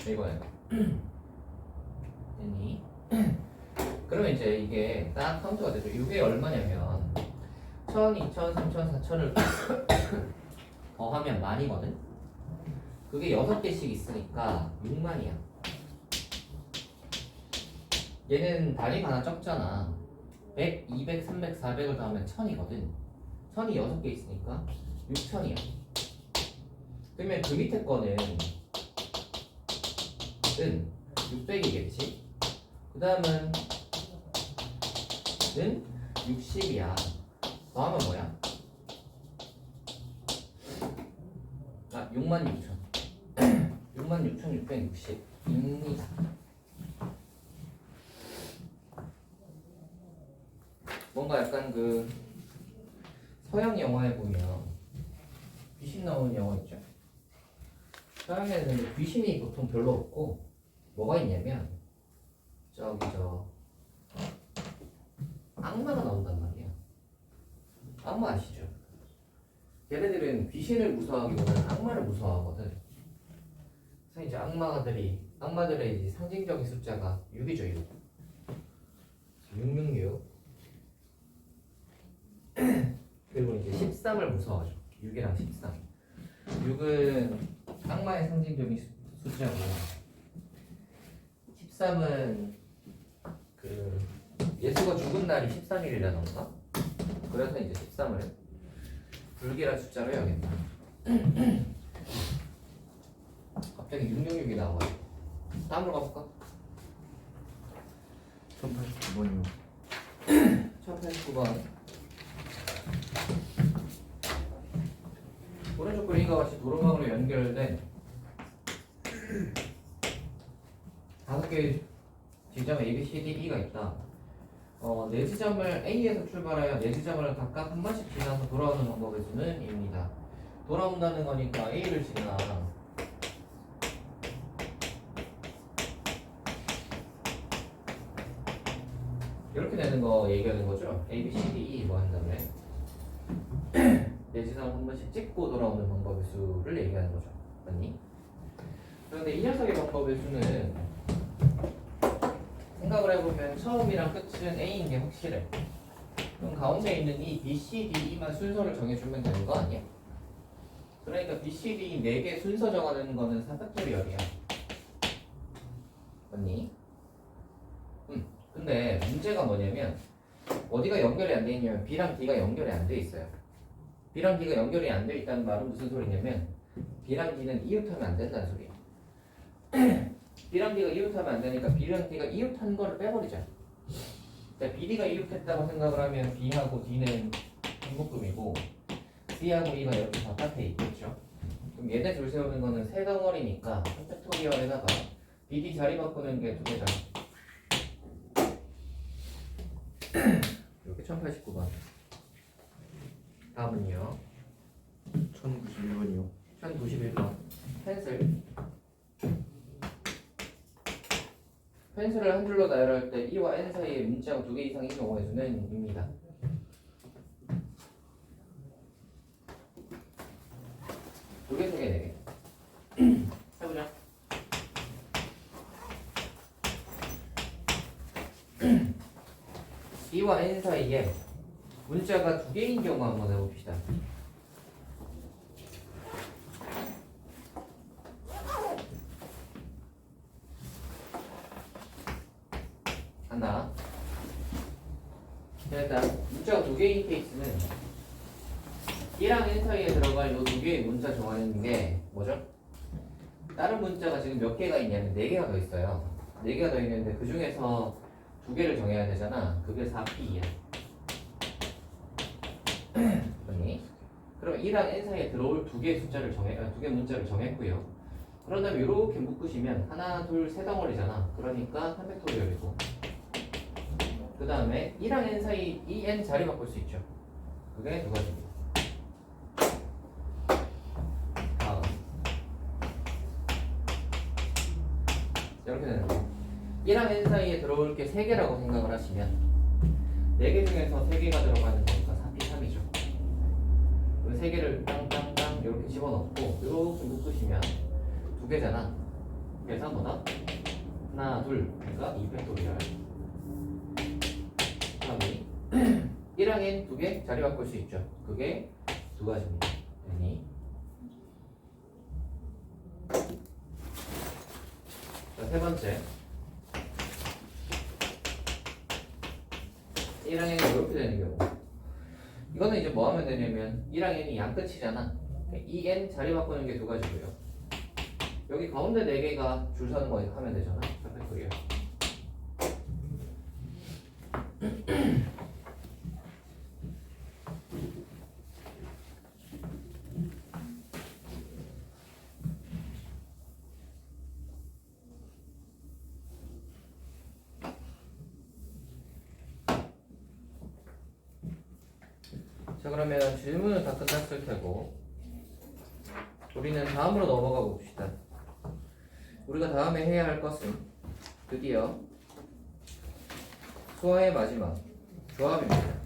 이거야. 됐니? 그러면 이제 이게 딱 카운트가 되죠. 이게 얼마냐면 1000, 2000, 3000, 4000을 더하면 만이거든. 그게 6개씩 있으니까 6만이야. 얘는 단위가 하나 적잖아. 100, 200, 300, 400을 더하면 1000이거든. 1000이 6개 있으니까 6000이야. 그러면 그 밑에 거는 600이겠지. 그 다음은 60이야. 더하면 뭐야? 66,000. 66,660입니다. 뭔가 약간 그 서양 영화에 보면 귀신 나오는 영화 있죠? 서양에는 근데 귀신이 보통 별로 없고 뭐가 있냐면 악마가 나온단 말이야. 악마 아시죠? 걔네들은 귀신을 무서워하기보다는 악마를 무서워하거든. 그래서 이제 악마들의 이제 상징적인 숫자가 6이죠, 6. 666. 그리고 이제 13을 무서워하죠. 6이랑 13. 6은 악마의 상징적인 숫자고 13은 그 예수가 죽은 날이 13일이라던가. 그래서 이제 13을 불길한 숫자로 여긴다. 갑자기 666이 나와요. 다음으로 가볼까? 1089번이요. 1089번. 오른쪽 그림과 같이 도로망으로 연결된 5개의 지점 A, B, C, D, E가 있다. 네 지점을 A에서 출발하여 네 지점을 각각 한 번씩 지나서 돌아오는 방법의 수는 입니다. 돌아온다는 거니까 A를 지나 이렇게 되는 거 얘기하는 거죠. A, B, C, D, E 뭐 한 다음에 네 지점을 한 번씩 찍고 돌아오는 방법의 수를 얘기하는 거죠. 맞니? 그런데 이 녀석의 방법의 수는 생각을 해보면 처음이랑 끝은 A인 게 확실해. 그럼 가운데 있는 이 B, C, D, E만 순서를 정해주면 되는 거 아니야? 그러니까 B, C, D 4개 순서 정하는 거는 4팩토리얼이야. 맞니? 근데 문제가 뭐냐면 어디가 연결이 안 돼 있냐면 B랑 D가 연결이 안 돼 있어요. B랑 D가 연결이 안 돼 있다는 말은 무슨 소리냐면 B랑 D는 이웃하면 안 된다는 소리야. B랑 D가 이웃하면 안 되니까 B랑 D가 이웃한 거를 빼버리자. 그러니까 BD가 이웃했다고 생각을 하면 B하고 D는 분묶음이고 C하고 E가 이렇게 바깥에 있겠죠. 그럼 얘네 줄 세우는 거는 세 덩어리니까 팩토리얼에다가 BD 자리 바꾸는 게 2개잖아. 이렇게 1089번. 다음은요. 1091번이요. 1091번. 펜슬을 한 줄로 나열할 때 E와 N 사이에 문자가 2개 이상인 경우의 수는 입니다. 두 개, 세 개, 네 개. 해보자. E와 N 사이에 문자가 2개인 경우 한번 해봅시다. 하나. 일단 문자가 2개인 케이스는 E랑 N 사이에 들어갈 이 2개의 문자 정하는 게 뭐죠? 다른 문자가 지금 몇 개가 있냐면 4개가 더 있어요. 4개가 더 있는데 그 중에서 2개를 정해야 되잖아. 그게 4P야. 그러니 그럼 E랑 N 사이에 들어올 2개의 숫자를 2개 문자를 정했고요. 그런 다음에 이렇게 묶으시면 하나, 둘, 세 덩어리잖아. 그러니까 3팩토리얼이고 그 다음에 E랑 N 사이 이 N 자리 바꿀 수 있죠. 그게 2가지입니다. 다음 이렇게 되는 거예요. E랑 N 사이에 들어올 게 3개라고 생각을 하시면 4개 중에서 3개가 들어가는 거니까 4P3이죠. 그 3개를 땅땅땅 이렇게 집어넣고 이렇게 묶으시면 2개잖아. 그래서 뭐다? 하나, 둘, 그러니까 2팩토리얼. 다음에 1항 N 2개 자리 바꿀 수 있죠. 그게 2가지입니다. 되니 세 번째 1항 n이 이렇게 되는 경우 이거는 이제 뭐 하면 되냐면 1항 n이 양끝이잖아. 이 n 자리 바꾸는 게 두 가지고요. 여기 가운데 네 개가 줄 서는 거 하면 되잖아. 팩토리얼. 자, 그러면 질문은 다 끝났을 테고 우리는 다음으로 넘어가 봅시다. 우리가 다음에 해야 할 것은 드디어 수화의 마지막 조합입니다.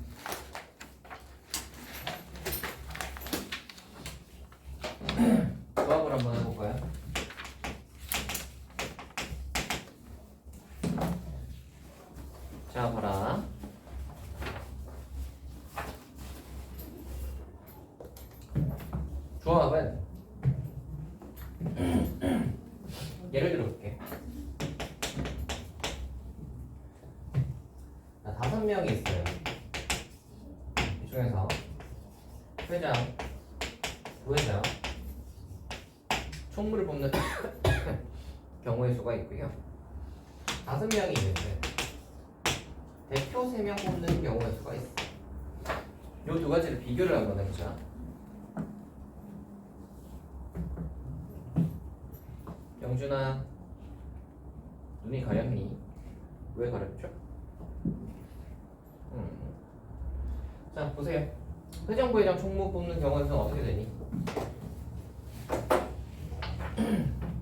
조합을 한번 해볼까요? 자, 봐라. 조합은 예를 들어 볼게. 자, 5명이 있어요. 이 중에서 회장, 부회장, 총무를 뽑는 경우의 수가 있고요. 5명이 있는데 대표 3명 뽑는 경우의 수가 있어. 요 두 가지를 비교를 한번 해보자. 영준아, 눈이 가렵니? 왜 가렵죠? 자, 보세요. 회장, 부회장, 총무 뽑는 경우에는 어떻게 되니?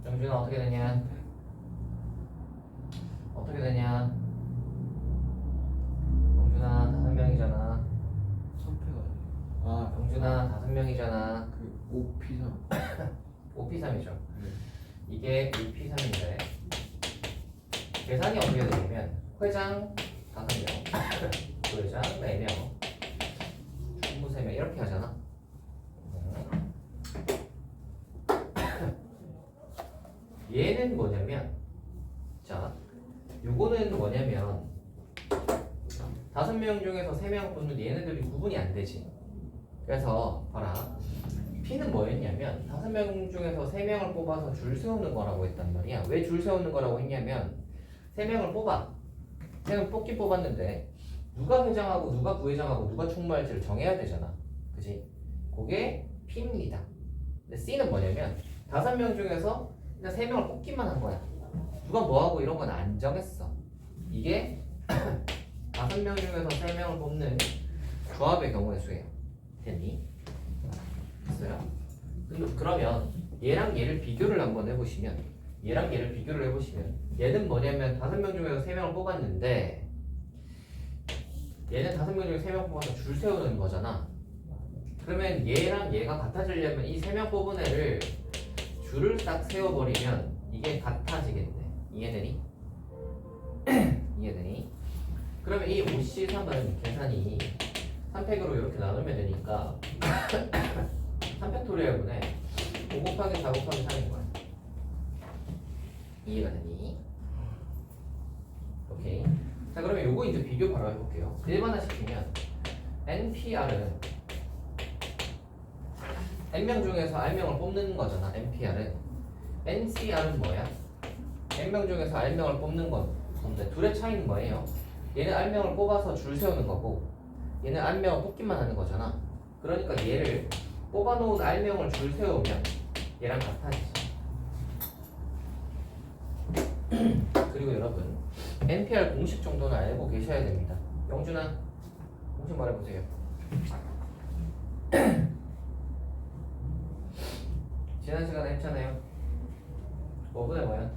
영준아, 어떻게 되냐? 어떻게 되냐? 영준아, 5명이잖아. 선패가 아 영준아, 5명이잖아. 그 5P3 5P3이죠. 이게 2P3인데 계산이 어떻게 되냐면 회장 5명, 부회장 4명, 총무 3명 이렇게 하잖아. 얘는 뭐냐면 자, 요거는 뭐냐면 5명 중에서 3명 뽑는 얘네들이 구분이 안 되지. 그래서 봐라. P는 뭐였냐면 5명 중에서 3명을 뽑아서 줄 세우는 거라고 했단 말이야. 왜 줄 세우는 거라고 했냐면 3명을 뽑아. 3명 뽑긴 뽑았는데 누가 회장하고 누가 부회장하고 누가 총무할지를 정해야 되잖아. 그지? 그게 P입니다. 근데 C는 뭐냐면 5명 중에서 그냥 3명을 뽑기만 한 거야. 누가 뭐하고 이런 건 안 정했어. 이게 5명 중에서 3명을 뽑는 조합의 경우의 수예요. 됐니? 됐어요? 그러면 얘랑 얘를 비교를 한번 해보시면 얘랑 얘를 비교를 해보시면 얘는 뭐냐면 5명 중에서 3명을 뽑았는데 얘는 5명 중에 3명 뽑아서 줄 세우는 거잖아. 그러면 얘랑 얘가 같아지려면 이 3명 뽑은 애를 줄을 딱 세워버리면 이게 같아지겠네. 이해되니? 이해되니? 그러면 이 5C3은 계산이 3팩으로 이렇게 나누면 되니까 3팩토리얼분에 5 곱하기 4 곱하기 3인 거야. 이해가 되니? 오케이. 자, 그러면 요거 이제 비교 바로 해볼게요. 일반화시키면 NPR은 N명 중에서 R명을 뽑는 거잖아. NPR은 NCR은 뭐야? N명 중에서 R명을 뽑는 건데 둘의 차이는 뭐예요? 얘는 R명을 뽑아서 줄 세우는 거고 얘는 R명을 뽑기만 하는 거잖아. 그러니까 얘를 뽑아놓은 R명을 줄 세우면 얘랑 같아지지. 그리고 여러분 NPR 공식 정도는 알고 계셔야 됩니다. 영준아, 공식 말해보세요. 지난 시간에 했잖아요. 뭐분의 뭐야?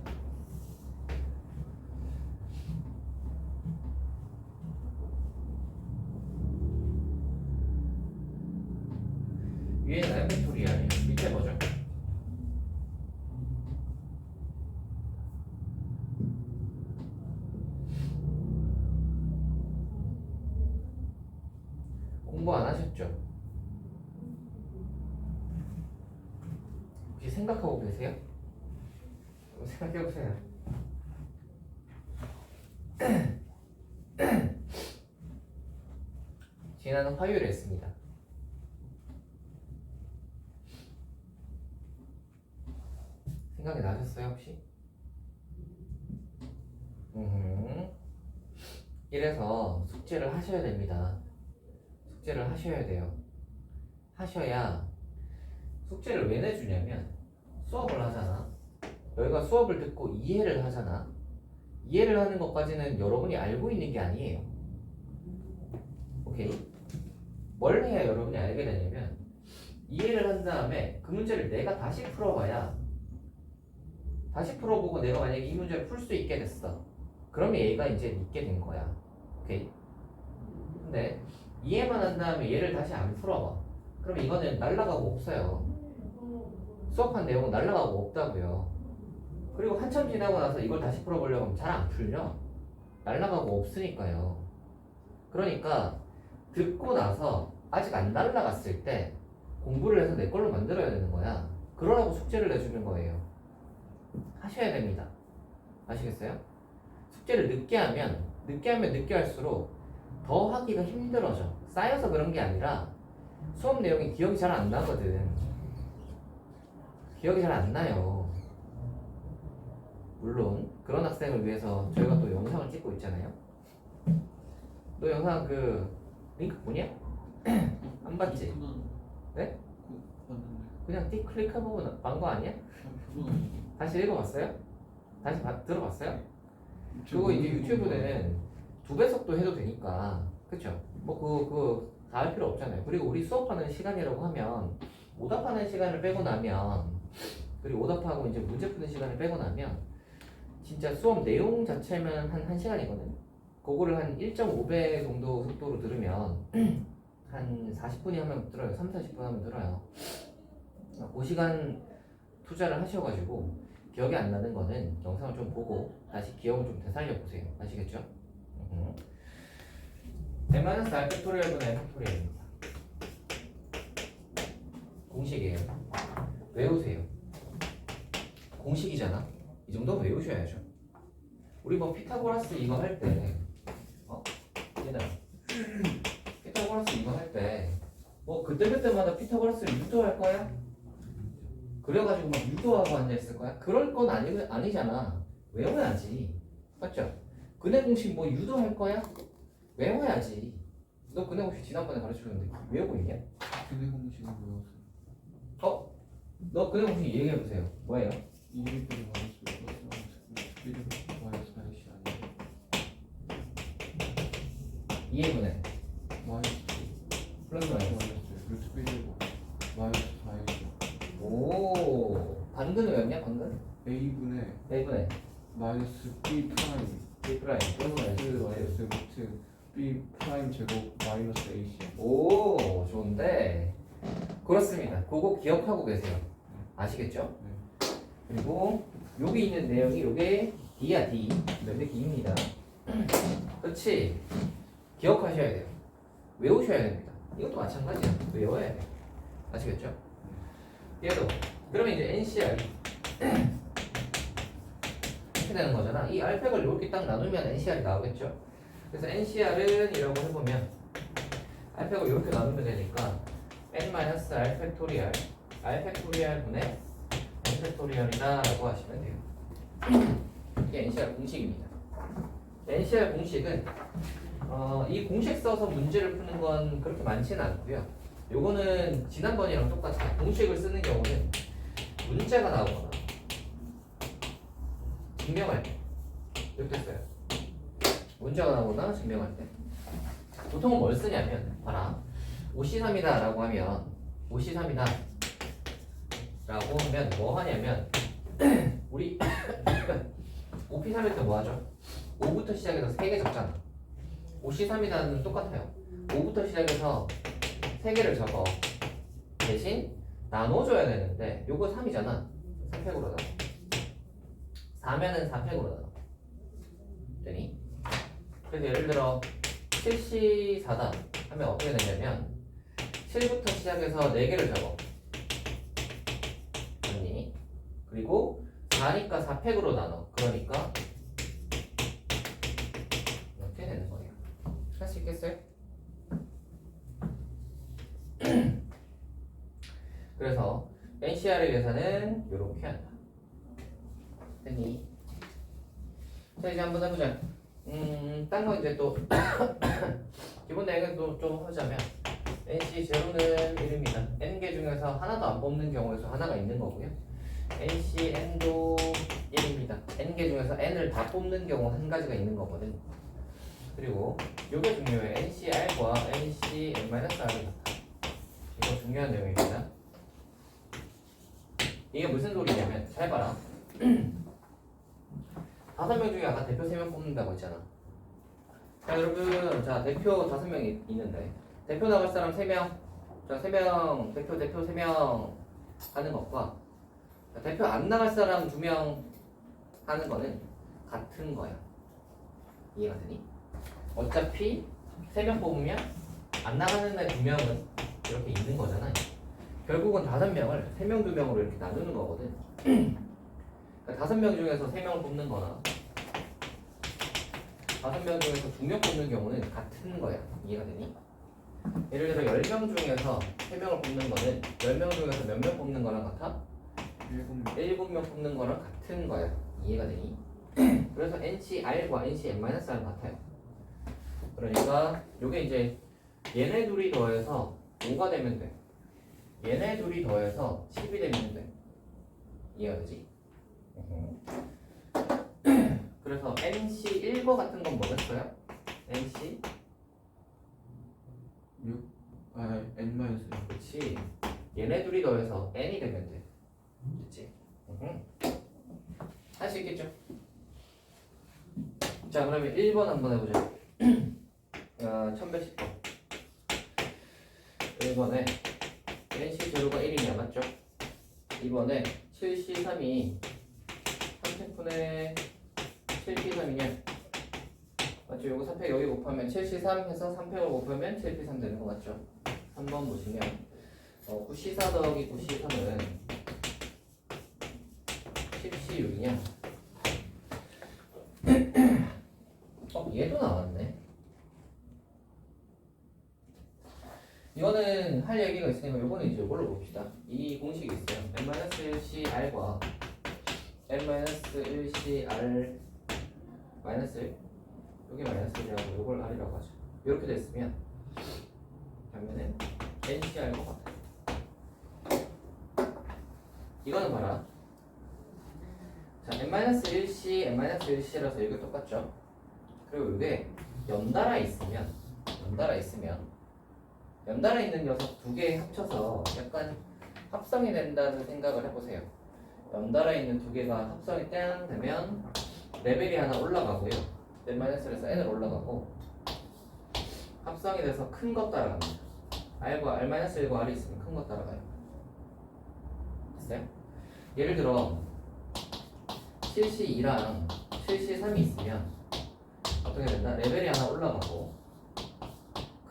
위에는 N팩토리얼이에요. 밑에 뭐죠? 공부 안 하셨죠? 혹시 생각하고 계세요? 생각해보세요. 지난 화요일에 했습니다. 생각이 나셨어요 혹시? 이래서 숙제를 하셔야 됩니다. 숙제를 하셔야 돼요. 하셔야 숙제를 왜 내주냐면 수업을 하잖아. 너희가 수업을 듣고 이해를 하잖아. 이해를 하는 것까지는 여러분이 알고 있는 게 아니에요. 오케이? 뭘 해야 여러분이 알게 되냐면 이해를 한 다음에 그 문제를 내가 다시 풀어봐야 다시 풀어보고 내가 만약에 이 문제를 풀 수 있게 됐어. 그러면 얘가 이제 있게 된 거야. 오케이? 근데 이해만 한 다음에 얘를 다시 안 풀어봐. 그럼 이거는 날라가고 없어요. 수업한 내용은 날라가고 없다고요. 그리고 한참 지나고 나서 이걸 다시 풀어보려고 하면 잘 안 풀려. 날라가고 없으니까요. 그러니까 듣고 나서 아직 안 날라갔을 때 공부를 해서 내 걸로 만들어야 되는 거야. 그러라고 숙제를 내주는 거예요. 하셔야 됩니다. 아시겠어요? 숙제를 늦게 하면 늦게 할수록 더 하기가 힘들어져. 쌓여서 그런 게 아니라 수업 내용이 기억이 잘 안 나거든. 기억이 잘 안 나요. 물론 그런 학생을 위해서 저희가 또 영상을 찍고 있잖아요. 너 영상 그 링크 보냐? 안 봤지? 네? 봤는데 그냥 띡 클릭해보고 만 거 아니야? 그건 아니고. 다시 읽어봤어요? 다시 들어봤어요? 그거 이제 유튜브는 2배속도 해도 되니까, 그쵸? 뭐 다 할 필요 없잖아요. 그리고 우리 수업하는 시간이라고 하면 오답하는 시간을 빼고 나면, 그리고 오답하고 이제 문제 푸는 시간을 빼고 나면 진짜 수업 내용 자체면 한 1시간이거든. 그거를 한 1.5배 정도 속도로 들으면 한 40분이 하면 들어요. 3, 40분 하면 들어요. 그 시간 투자를 하셔가지고 기억이 안 나는 거는 영상을 좀 보고 다시 기억을 좀 되살려 보세요. 아시겠죠? n-r 팩토리얼분의 n 팩토리얼입니다. 공식이에요. 외우세요. 공식이잖아. 이 정도 외우셔야죠. 우리 뭐 피타고라스 이거 할 때, 얘들아, 피타고라스 이거 할 때, 뭐 그때마다 피타고라스를 유도할 거야? 그래가지고 막 유도하고 앉아있을 거야? 그럴 건 아니잖아. 외워야지. 맞죠? 근해 공식 뭐 유도할 거야? 외워야지. 너 근해 공식 지난번에 가르쳐줬는데 외우고 있냐? 근해 공식은 외웠어요. 너 근해 공식 얘기해보세요. 뭐예요? 2일분의 마이너스 플러스 1일 마이너스 4시 아니에요? 2분의 마이너스 플러스 마이너스. 루트 1이고 마이너스 4이죠. 오, 반근을 외웠냐? 반근? A분의 A분의 마이너스 B 프라임 B 프라임 플러스 마이너스 마이너스. 루트 B 프라임 제곱 마이너스 AC. 오, 좋은데. 그렇습니다. 그거 기억하고 계세요. 아시겠죠? 네. 그리고 여기 있는 내용이 요게 D야 D. 근데 D입니다. 그렇지. 기억하셔야 돼요. 외우셔야 됩니다. 이것도 마찬가지야. 외워야 돼요. 아시겠죠? 얘도 그러면 이제 NCR 이렇게 되는 거잖아. 이 R팩을 이렇게 딱 나누면 NCR이 나오겠죠? 그래서 NCR은 이라고 해보면 R팩을 이렇게 나누면 되니까 N-R 팩토리얼 R팩토리얼분의 N 팩토리얼이다 라고 하시면 돼요. 이게 NCR 공식입니다. NCR 공식은 이 공식 써서 문제를 푸는 건 그렇게 많지는 않고요. 요거는 지난번이랑 똑같아요. 공식을 쓰는 경우는 문제가 나오거나 증명할 때 이렇게 써요. 문제가 나오거나 증명할 때 보통은 뭘 쓰냐면 봐라. 5C3이다 라고 하면 5C3이다 라고 하면 뭐 하냐면 우리 5P3일 때 뭐 하죠? 5부터 시작해서 3개 적잖아. 5C3이다는 똑같아요. 5부터 시작해서 3개를 적어. 대신 나눠줘야 되는데 요거 3이잖아. 3팩으로 나눠. 4면은 4팩으로 나눠. 되니? 그래서 예를 들어 7C4다 하면 어떻게 되냐면 7부터 시작해서 4개를 적어. 됐니? 그리고 4니까 4팩으로 나눠. 그러니까 이렇게 되는 거예요. 할 수 있겠어요? 그래서 NCR의 계산은 이렇게 한다. 됐니? 자 이제 한번 해보자. 딴 거 이제 또 기본 내용도 좀 하자면 NC 제로는 1입니다. N개 중에서 하나도 안 뽑는 경우에서 하나가 있는 거고요. NC N도 1입니다. N개 중에서 N을 다 뽑는 경우 한 가지가 있는 거거든. 그리고 요게 중요해요. NCR과 NCN-R이 같아. 이거 중요한 내용입니다. 이게 무슨 소리냐면 잘 봐라. 5명 중에 아까 대표 3명 뽑는다고 했잖아. 자 여러분, 자 대표 5명이 있는데 대표 나갈 사람 3명, 자 3명 대표 3명 하는 것과 대표 안 나갈 사람 2명 하는 거는 같은 거야. 이해가 되니? 어차피 3명 뽑으면 안 나가는 애 2명은 이렇게 있는 거잖아. 결국은 5명을 3명 2명으로 이렇게 나누는 거거든. 그러니까 5명 중에서 3명을 뽑는 거나 5명 중에서 2명 뽑는 경우는 같은 거야. 이해가 되니? 예를 들어 10명 중에서 3명을 뽑는 거는 10명 중에서 몇 명 뽑는 거랑 같아? 7명 뽑는 거랑 같은 거야. 이해가 되니? 그래서 NCR과 NCN-R랑 같아요. 그러니까 요게 이제 얘네 둘이 더해서 5가 되면 돼. 얘네 둘이 더해서 10이 되면 돼. 이해가 되지? 그래서 NC1과 같은 건 뭐겠어요? NC? 6? N-1. 그치. 얘네 둘이 더해서 N이 되면 돼. 그치? 할 수 있겠죠? 자, 그러면 1번 한번 해보자. 1110번. 1번에 NC 제로가 1이냐, 맞죠? 2번에 7C3이 3팩분의 7P3이냐? 맞죠? 요거 3팩 여기 곱하면 7C3 해서 3팩을 곱하면 7P3 되는 거 맞죠? 3번 보시면 9C4 더하기 9C3은 10C6이냐? 얘도 나왔네. 이거는 할 얘기가 있으니까 요거는 이제 이걸로 봅시다. 이 공식이 있어요. n-1cr과 n-1cr 마이너스 1, 여기 마이너스 1이라고 요걸 r이라고 하죠. 이렇게 됐으면 그러면은 ncr과 같아요. 이거는 봐라. 자, n-1c, n-1c라서 이게 똑같죠. 그리고 이게 연달아 있으면 연달아 있는 녀석 2개 합쳐서 약간 합성이 된다는 생각을 해보세요. 연달아 있는 2개가 합성이 땡 되면 레벨이 하나 올라가고요. n-1에서 n을 올라가고 합성이 돼서 큰 것 따라갑니다. r과 r-1과 r이 있으면 큰 것 따라가요. 됐어요? 예를 들어 7C2랑 7C3이 있으면 어떻게 된다? 레벨이 하나 올라가고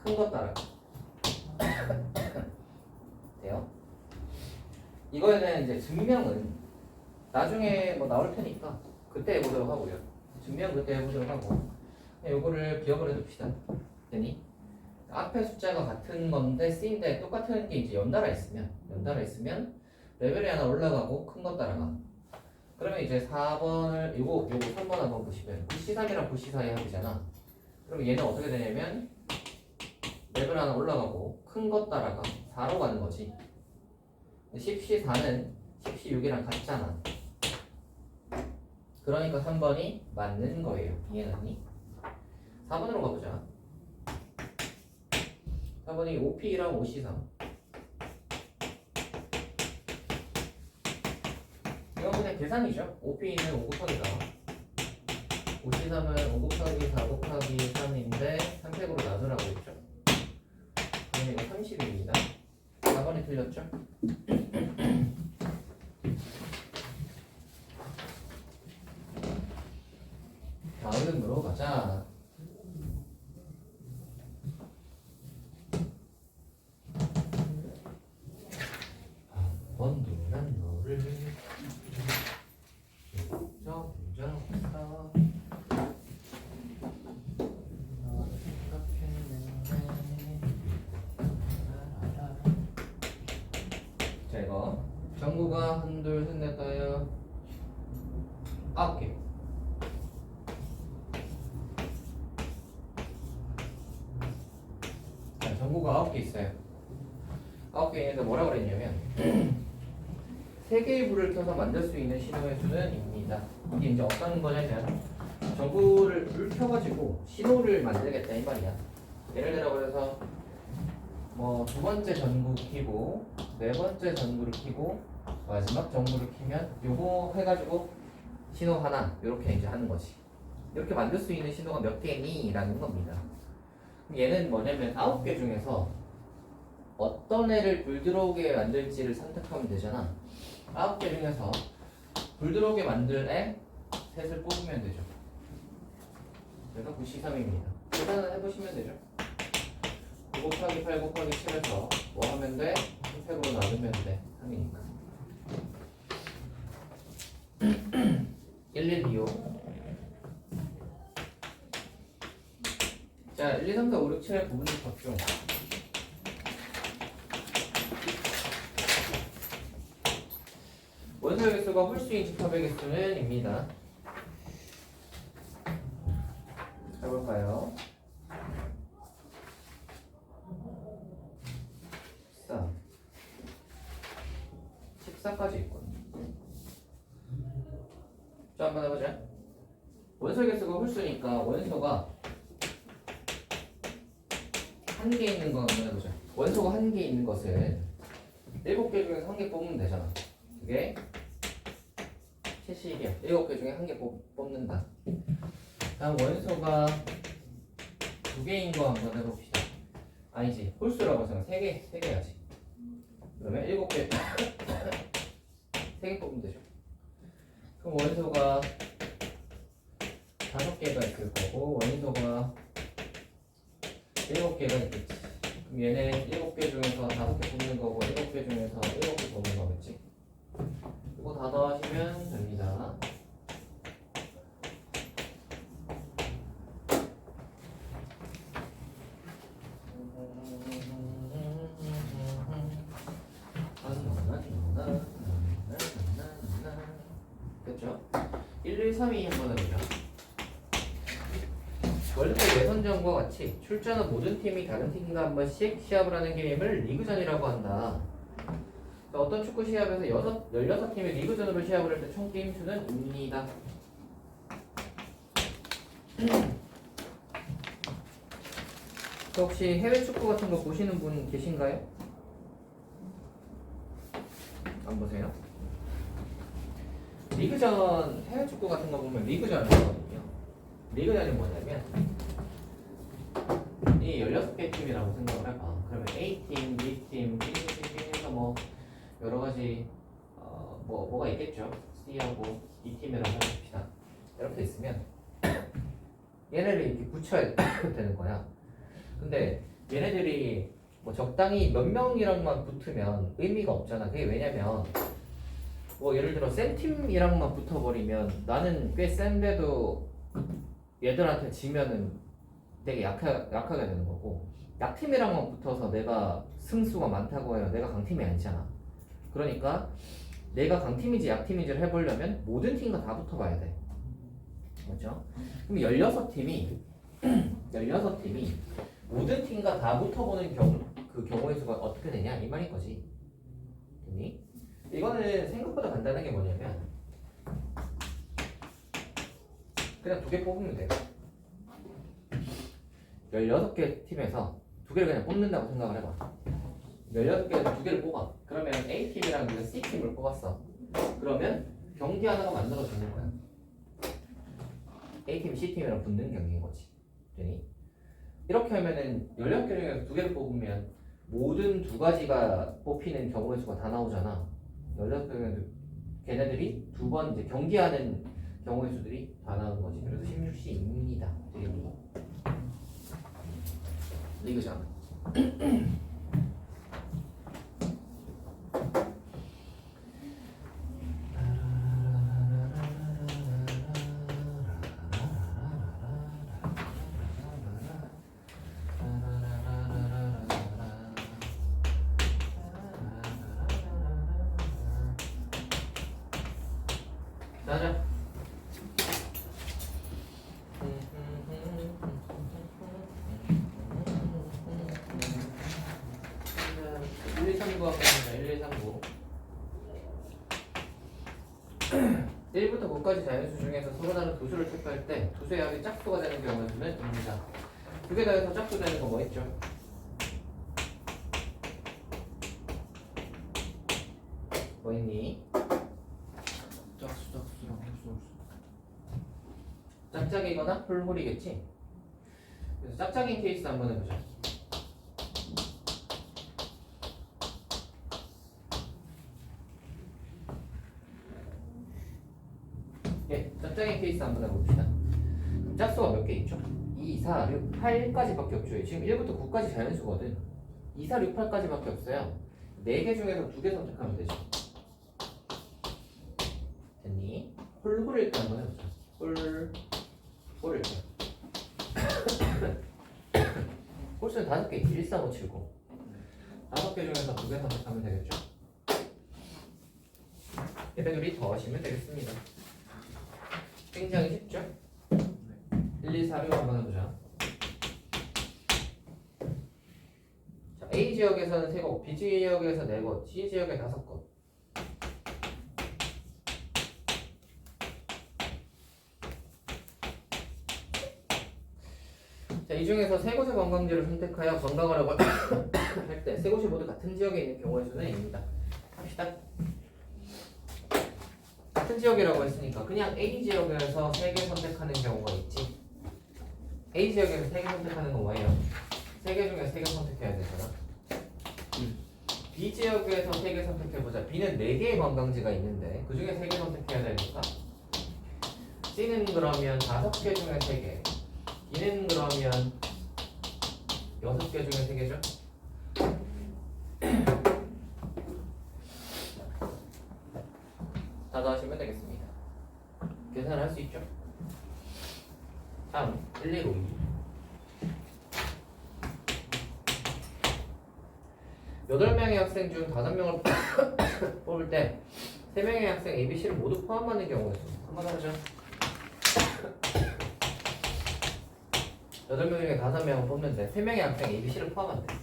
큰 것 따라가. 돼요? 이거에 대한 이제 증명은 나중에 뭐 나올 테니까 그때 해보도록 하고요. 증명 그때 해보도록 하고 요거를 기억을 해둡시다. 되니? 앞에 숫자가 같은 건데 쓰인데 똑같은 게 이제 연달아 있으면 레벨이 하나 올라가고 큰 것 따라가. 그러면 이제 4번을 요거 3번 한번 보시면 9C3이랑 9C4에 합이잖아. 그럼 얘는 어떻게 되냐면 레벨 하나 올라가고 큰 것 따라가 4로 가는 거지. 10C4는 10C6이랑 같잖아. 그러니까 3번이 맞는 거예요. 이해했니? 4번으로 가보자. 4번이 5P랑 5C3. 이건 그냥 계산이죠. 5P는 5 곱하기 4, 5C3은 5 곱하기 4 곱하기 3인데 3팩으로 나누라고 했죠. 그러면 이거 30입니다. 4번이 틀렸죠? 다음으로 가자. 한번 누난 너를 저 자 전구가 한둘 셋넷 다여 9개. 자, 전구가 9개 있어요. 9개에서 뭐라고 그랬냐면 3개의 불을 켜서 만들 수 있는 신호의 수는 입니다. 이게 이제 어떤 거냐면 전구를 불 켜가지고 신호를 만들겠다 이 말이야. 예를 들어 그래서 뭐 두 번째 전구 켜고 네 번째 전구를 켜고 마지막 전구를 켜면 요거 해가지고 신호 하나 이렇게 이제 하는 거지. 이렇게 만들 수 있는 신호가 몇 개니? 라는 겁니다. 얘는 뭐냐면 9개 중에서 어떤 애를 불 들어오게 만들지를 선택하면 되잖아. 9개 중에서 불 들어오게 만들 애 셋을 뽑으면 되죠. 그래서 93입니다. 계산을 해보시면 되죠. 9 곱하기 8 곱하기 7에서 뭐 하면 돼? 1팩으로 나누면 돼. 3이니까 1, 1, 2, 5. 자, 1, 2, 3, 4, 5, 6, 7의 부분을 적중. 원소의 개수가 홀수인 집합의 개수는 입니다. 해볼까요? 14까지 있거든요. 자, 한번 해보자. 원소의 개수가 홀수니까 원소가 한 개 있는 거 한번 해보자. 원소가 한 개 있는 것은 7개 중에서 한 개 뽑으면 되잖아. 2개, 70이야. 7개 중에 한 개 뽑는다. 다음 원소가 2개인 거 한번 해봅시다. 아니지, 홀수라고 생각. 3개 해야지. 그러면 7개 3개 뽑으면 되죠. 그럼 원소가 5개가 있을 거고 원소가 7개가 있겠지. 그럼 얘네 7개 중에서 5개 뽑는 거고 7개 중에서 7개 뽑는 거겠지. 이거 다 더하시면 됩니다. 됐죠? 1, 2, 3이 한번 해보자. 원래 예선전과 같이 출전한 모든 팀이 다른 팀과 한 번씩 시합을 하는 게임을 리그전이라고 한다. 어떤 축구 시합에서 16팀이 리그전으로 시합을 할 때 총 게임 수는 입니다. 혹시 해외 축구 같은 거 보시는 분 계신가요? 안 보세요? 리그전, 해외 축구 같은 거 보면 리그전이거든요. 리그전이 뭐냐면 이 16개 팀이라고 생각을 해봐. 그러면 A팀, B팀, B팀 해서 뭐 여러 가지 뭐가 있겠죠. C하고 E팀이라고 해봅시다. 이렇게 있으면 얘네를 이렇게 붙여야 되는 거야. 근데 얘네들이 뭐 적당히 몇 명이랑만 붙으면 의미가 없잖아. 그게 왜냐면 뭐 예를 들어 센 팀이랑만 붙어버리면 나는 꽤 센데도 얘들한테 지면은 되게 약하게 되는 거고, 약팀이랑만 붙어서 내가 승수가 많다고 해요. 내가 강팀이 아니잖아. 그러니까 내가 강팀인지 약팀인지를 해보려면 모든 팀과 다 붙어봐야 돼. 맞죠? 그럼 16팀이 모든 팀과 다 붙어보는 그 경우의 수가 어떻게 되냐 이 말인 거지. 됐니? 이거는 생각보다 간단한 게 뭐냐면 그냥 2개 뽑으면 돼요. 16개 팀에서 2개를 그냥 뽑는다고 생각을 해봐. 16개에서 2개를 뽑아. 그러면 A팀이랑 C팀을 뽑았어. 그러면 경기 하나가 만들어지는 거야. A팀이 C팀이랑 붙는 경기인 거지. 되니? 이렇게 하면은 16개 중에서 2개를 뽑으면 모든 2가지가 뽑히는 경우의 수가 다 나오잖아. 16개 중에서 걔네들이 2번 이제 경기하는 경우의 수들이 다 나오는 거지. 그래서 16C입니다. 되겠니? 리그전. 가자. 1, 2, 3, 9 한번 보자. 1, 2, 3, 9. 1부터 9까지 자연수 중에서 서로 다른 두 수를 체크할 때 두 수의 합이 짝수가 되는 경우의 수는 입니다. 두 개 다해서 짝수 되는 거 뭐 있죠? 뭐 있니? 짝수랑 홀수. 짝짝이거나 홀홀이겠지? 그래서 짝짝인 케이스 한번 해보자. 예, 짝짝인 케이스 한번 해봅시다. 짝수가 몇 개 있죠? 2, 4, 6, 8까지밖에 없죠. 지금 1부터 9까지 자연수거든. 2, 4, 6, 8까지밖에 없어요. 4개 중에서 2개 선택하면 되죠. 됐니? 홀홀일 때 한번 해보자. 홀일 때. 홀수는 5개 있지. 1, 4, 5, 7, 9. 5개 중에서 2개 선택하면 되겠죠. 얘네들이 더하시면 되겠습니다. 굉장히 쉽죠? 1, 2, 4, 6 한번 해보자. 자, A 지역에서는 3곳, B 지역에서 4곳, C 지역에 5곳. 자, 이 중에서 3곳의 관광지를 선택하여 관광하려고 할 때 3곳이 모두 같은 지역에 있는 경우의 수는 A입니다. 합시다. 같은 지역이라고 했으니까 그냥 A 지역에서 3개 선택하는 경우가 있지. A 지역에서 3개 선택하는 건 뭐예요? 3개 중에 3개 선택해야 되잖아. B 지역에서 3개 선택해보자. B는 4개의 관광지가 있는데 그 중에 3개 선택해야 되니까 C는 그러면 5개 중에 3개, D는 그러면 6개 중에 3개죠? 다 더하시면 되겠습니다. 계산을 할 수 있죠? 다음 1, 1, 5, 2. 8명의 학생 중 5명을 뽑을 때 3명의 학생 A, B, C를 모두 포함하는 경우의 수 한번 하죠. 8명 중에 5명을 뽑는데 3명의 학생 A, B, C를 포함한대.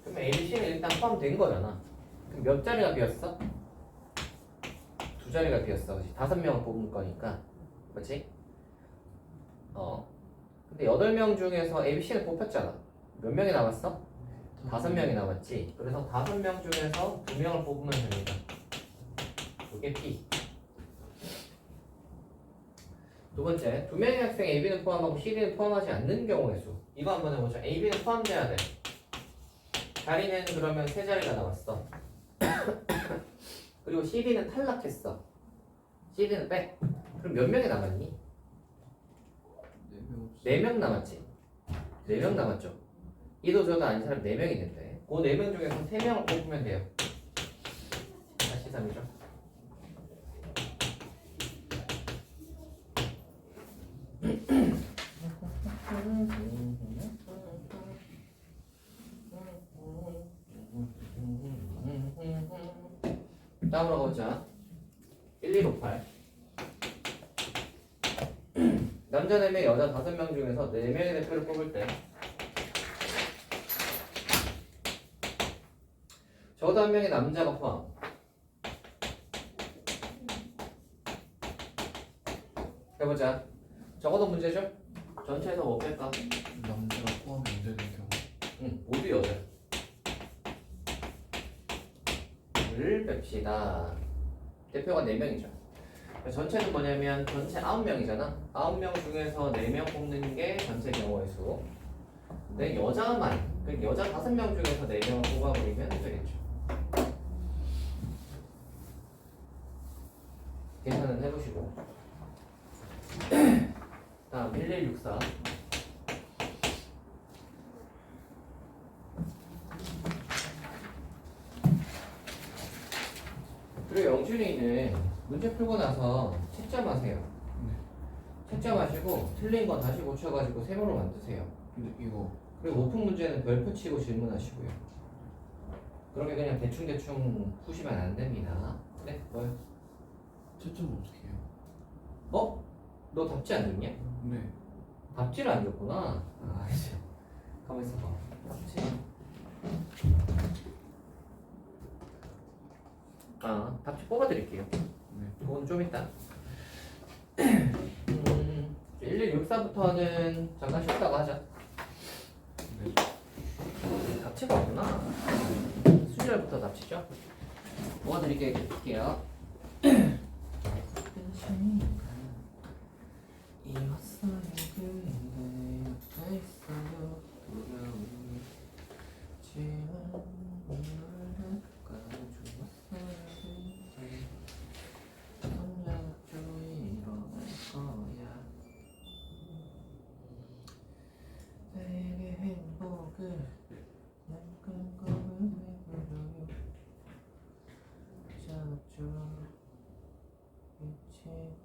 그러면 A, B, C는 일단 포함된 거잖아. 그럼 몇 자리가 비었어? 2자리가 비었어. 그치? 5명을 뽑을 거니까. 그렇지? 근데 8명 중에서 A, B, C는 뽑혔잖아. 몇 명이 남았어? 5명이 남았지. 그래서 5명 중에서 2명을 뽑으면 됩니다. 이게 P. 두 번째, 2명의 학생 A, B는 포함하고 C, D는 포함하지 않는 경우의 수. 이거 한번 해보자. A, B는 포함돼야 돼. 자리는 그러면 3자리가 남았어. 그리고 C, D는 탈락했어. C, D는 빼. 그럼 몇 명이 남았니? 4명 남았지. 4명 남았죠. 이도 저도 아닌 사람 4명이 된대. 그 4명 중에서 3명을 뽑으면 돼요. 다시 3이죠. 다음으로 가보자. 1, 2, 5, 8. 남자 4명, 여자 5명 중에서 4명의 대표를 뽑을 때 적어도 1명의 남자가 포함. 해보자. 적어도 문제죠? 전체에서 뭐 뺄까? 남자가 포함이 안 되는 경우. 응, 모두 여자. 를 뺍시다. 대표가 4명이죠. 전체는 뭐냐면 전체 9명이잖아. 9명 중에서 4명 뽑는 게 전체 경우의 수. 근데 여자만, 그 여자 5명 중에서 4명을 뽑아버리면 되겠죠. 계산은 해보시고. 다음 1164. 그리고 영준이는 문제 풀고 나서 채점하세요. 채점하시고 틀린 거 다시 고쳐가지고 세모로 만드세요. 근데 이거 그리고 오픈 문제는 별표 치고 질문하시고요. 그렇게 그냥 대충대충 푸시면 안 됩니다. 네, 뭐요? 채점은 어떻게 해요? 어? 너 답지 안 줬냐? 네. 답지를 안 줬구나. 아, 이제 가만 있어봐. 답지. 아, 답지 뽑아드릴게요. 네. 그건 좀 이따. 1164부터는 잠깐 쉬었다가 하자. 네. 답지가 없구나. 수열부터 답지죠? 뽑아드릴게요. 이었어요 그대 옆에 있어요 두려움이 지만 오늘은 가져왔어요 그대 손잡죠 일어날 거야 내게 행복을 난 꿈꿔을 해보려요 잡죠 잊지만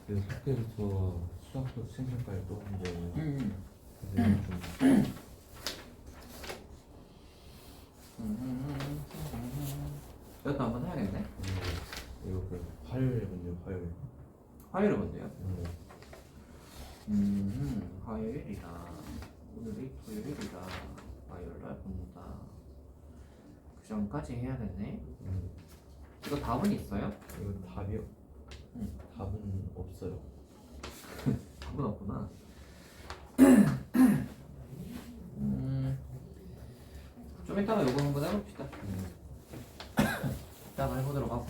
그 학교에서 수학도 생각까지 또 한데 음. 좀 이것도 한번 해야겠네. 이거 그 화요일에 먼저 화요일. 화요일은 뭔데요? 네. 화요일이다. 오늘이 토요일이다. 화요일날 본다. 그 전까지 해야겠네. 이거 답은 있어요? 이거 답이요? 답은 없어요. 답은 없구나. 좀 이따가 이거 한번 해봅시다. 이따가 해보도록 하고.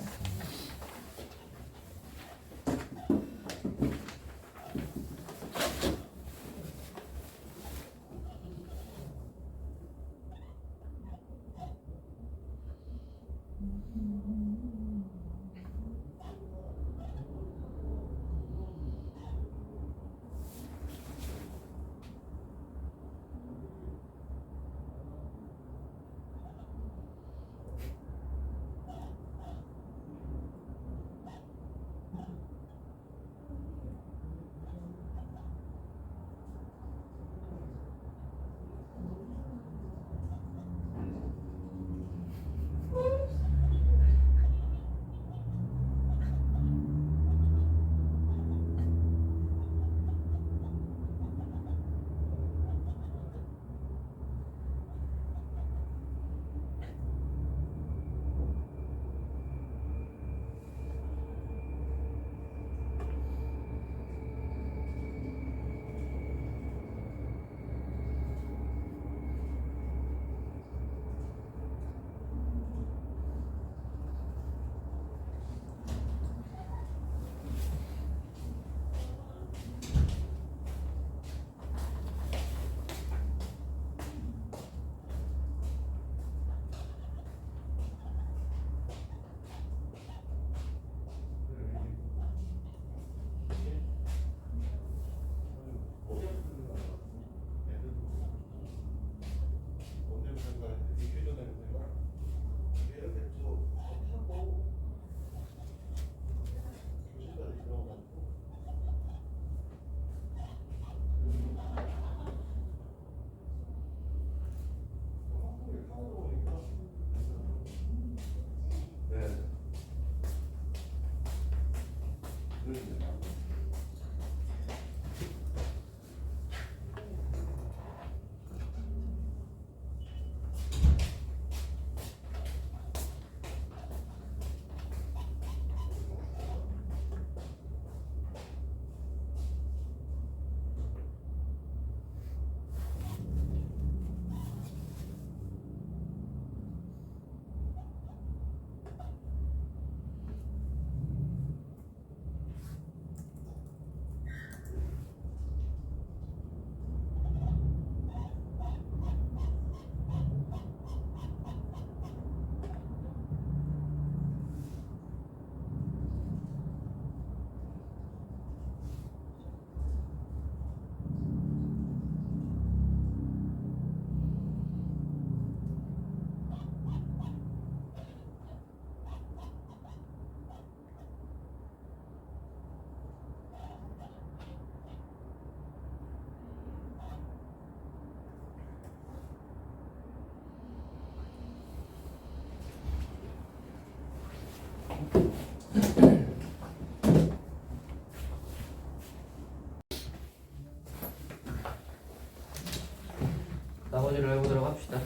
나머지를 해보도록 합시다.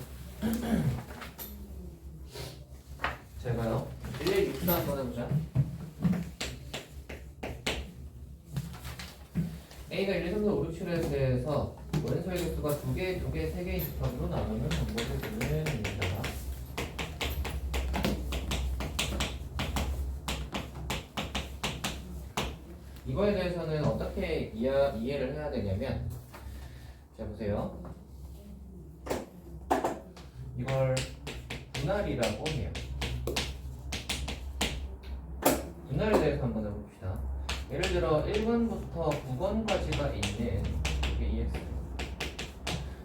제가요 1, 2, 6, 4 한번 해보자. A가 1, 2, 3, 4, 5, 6, 7에 대해서 원소의 개수가 2개, 2개, 3개의 집합으로 나누면 정보를 주면 됩니다. 이거에 대해서는 어떻게 이해를 해야 되냐면, 자 보세요. 이걸 분할이라고 해요. 분할에 대해서 한번 해봅시다. 예를 들어 1번부터 9번까지가 있는 이게 EX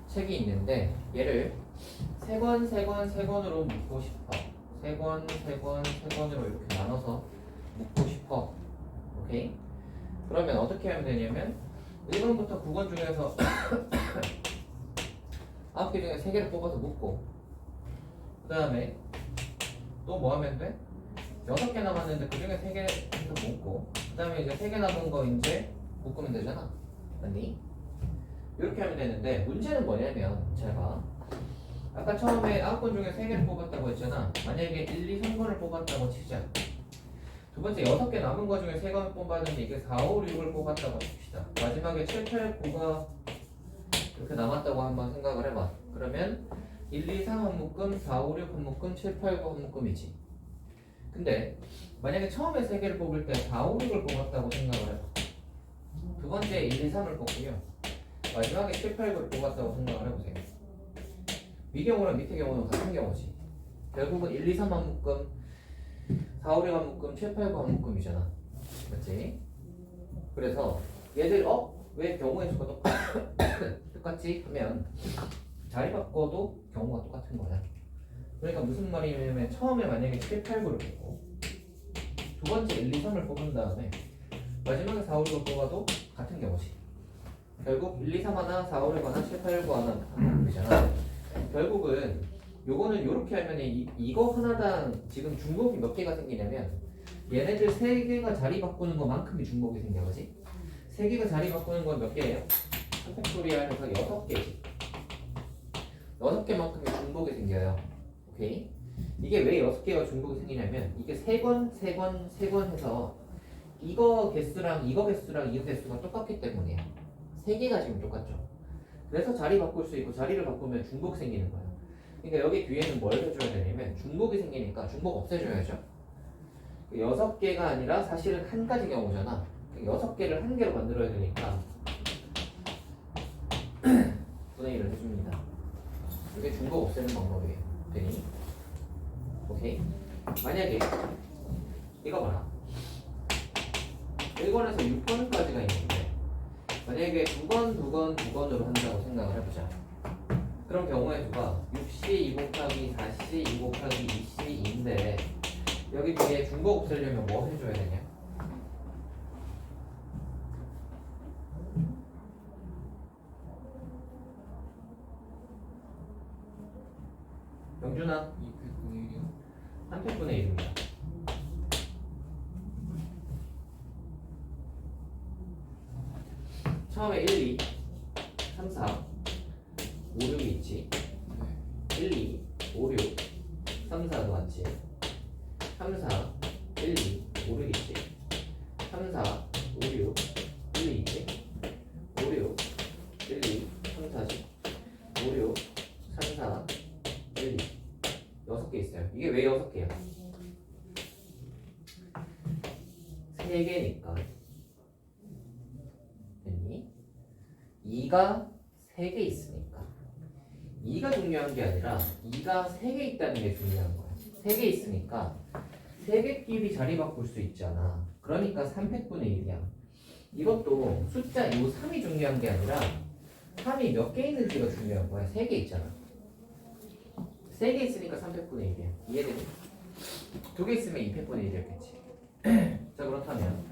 책이 있는데 얘를 3권, 3권, 3권으로 묶고 싶어. 3권, 3권, 3권으로 이렇게 나눠서 묶고 싶어. 오케이? 그러면 어떻게 하면 되냐면 1번부터 9권 중에서 9개 중에 3개를 뽑아서 묶고, 그 다음에 또 뭐 하면 돼? 6개 남았는데 그 중에 3개 해서 묶고, 그 다음에 이제 3개 남은 거 이제 묶으면 되잖아. 맞니? 이렇게 하면 되는데, 문제는 뭐냐면 제가 아까 처음에 9권 중에 3개를 뽑았다고 했잖아. 만약에 1, 2, 3권을 뽑았다고 치자. 두 번째 6개 남은 거 중에 3권 뽑았는데 이게 4, 5, 6을 뽑았다고 칩시다. 마지막에 7, 8, 9가 이렇게 남았다고 한번 생각을 해봐. 그러면 1, 2, 3 한 묶음, 4, 5, 6 한 묶음, 7, 8, 9 한 묶음이지. 근데 만약에 처음에 3개를 뽑을 때 4, 5, 6을 뽑았다고 생각을 해봐. 두 번째 1, 2, 3을 뽑고요. 마지막에 7, 8, 9를 뽑았다고 생각을 해보세요. 위 경우랑 밑에 경우는 같은 경우지. 결국은 1, 2, 3 한 묶음, 4, 5, 6 한 묶음, 7, 8, 9 한 묶음이잖아. 맞지? 그래서 얘들 왜 경우의 수가 똑같지? 하면 자리 바꿔도 경우가 똑같은 거야. 그러니까 무슨 말이냐면 처음에 만약에 7, 8, 9를 뽑고 두 번째 1, 2, 3을 뽑은 다음에 마지막에 4, 5, 6을 뽑아도 같은 경우지. 결국 1, 2, 3 하나, 4, 5, 6 하나, 7, 8, 9 하나 되잖아. 결국은 요거는 요렇게 하면 이거 하나당 지금 중복이 몇 개가 생기냐면 얘네들 3개가 자리 바꾸는 것만큼이 중복이 생겨. 그지? 3개가 자리 바꾸는 건 몇 개예요? 팩토리얼 해서 6개지. 6개만큼의 중복이 생겨요. 오케이? 이게 왜 6개가 중복이 생기냐면 이게 3권, 3권, 3권 해서 이거 개수랑 이거 개수랑 이거 개수가 똑같기 때문이에요. 3개가 지금 똑같죠. 그래서 자리 바꿀 수 있고 자리를 바꾸면 중복 생기는 거예요. 그러니까 여기 뒤에는 뭘 해줘야 되냐면 중복이 생기니까 중복 없애줘야죠. 6개가 아니라 사실은 한 가지 경우잖아. 6개를 한 개로 만들어야 되니까 분의 1을 해줍니다. 이게 중복 없애는 방법이에요. 되니? 오케이? 만약에 이거 봐라. 1권에서 6권까지가 있는데 만약에 2권, 2권, 2권으로 한다고 생각을 해보자. 그럼 경우의 수가 6C 2 곱하기 4C 2 곱하기 2C인데 여기 뒤에 중복 없애려면 뭐 해줘야 되냐? 영준아, 2분의 1이요? 3팩분의 1입니다. 처음에 1, 2, 3, 4, 5, 6이 있지. 1, 2, 5, 6, 3, 4도 같지. 3, 4, 1, 2, 5, 6 있지. 3, 4, 5, 6, 1, 2 있지. 5, 6, 1, 2, 3, 4지. 5, 6, 3, 4, 1, 2. 6개 있어요. 이게 왜 6개야? 3개니까. 됐니? 2가 3개 있으니까. 2가 중요한 게 아니라 2가 3개 있다는 게 중요한 거야. 3개 있으니까 3개끼리 자리 바꿀 수 있잖아. 그러니까 300분의 1이야. 이것도 숫자 요 3이 중요한 게 아니라 3이 몇 개 있는지가 중요한 거야. 3개 있잖아. 3개 있으니까 300분의 1이야. 이해되니? 2개 있으면 200분의 1이었겠지. 자, 그렇다면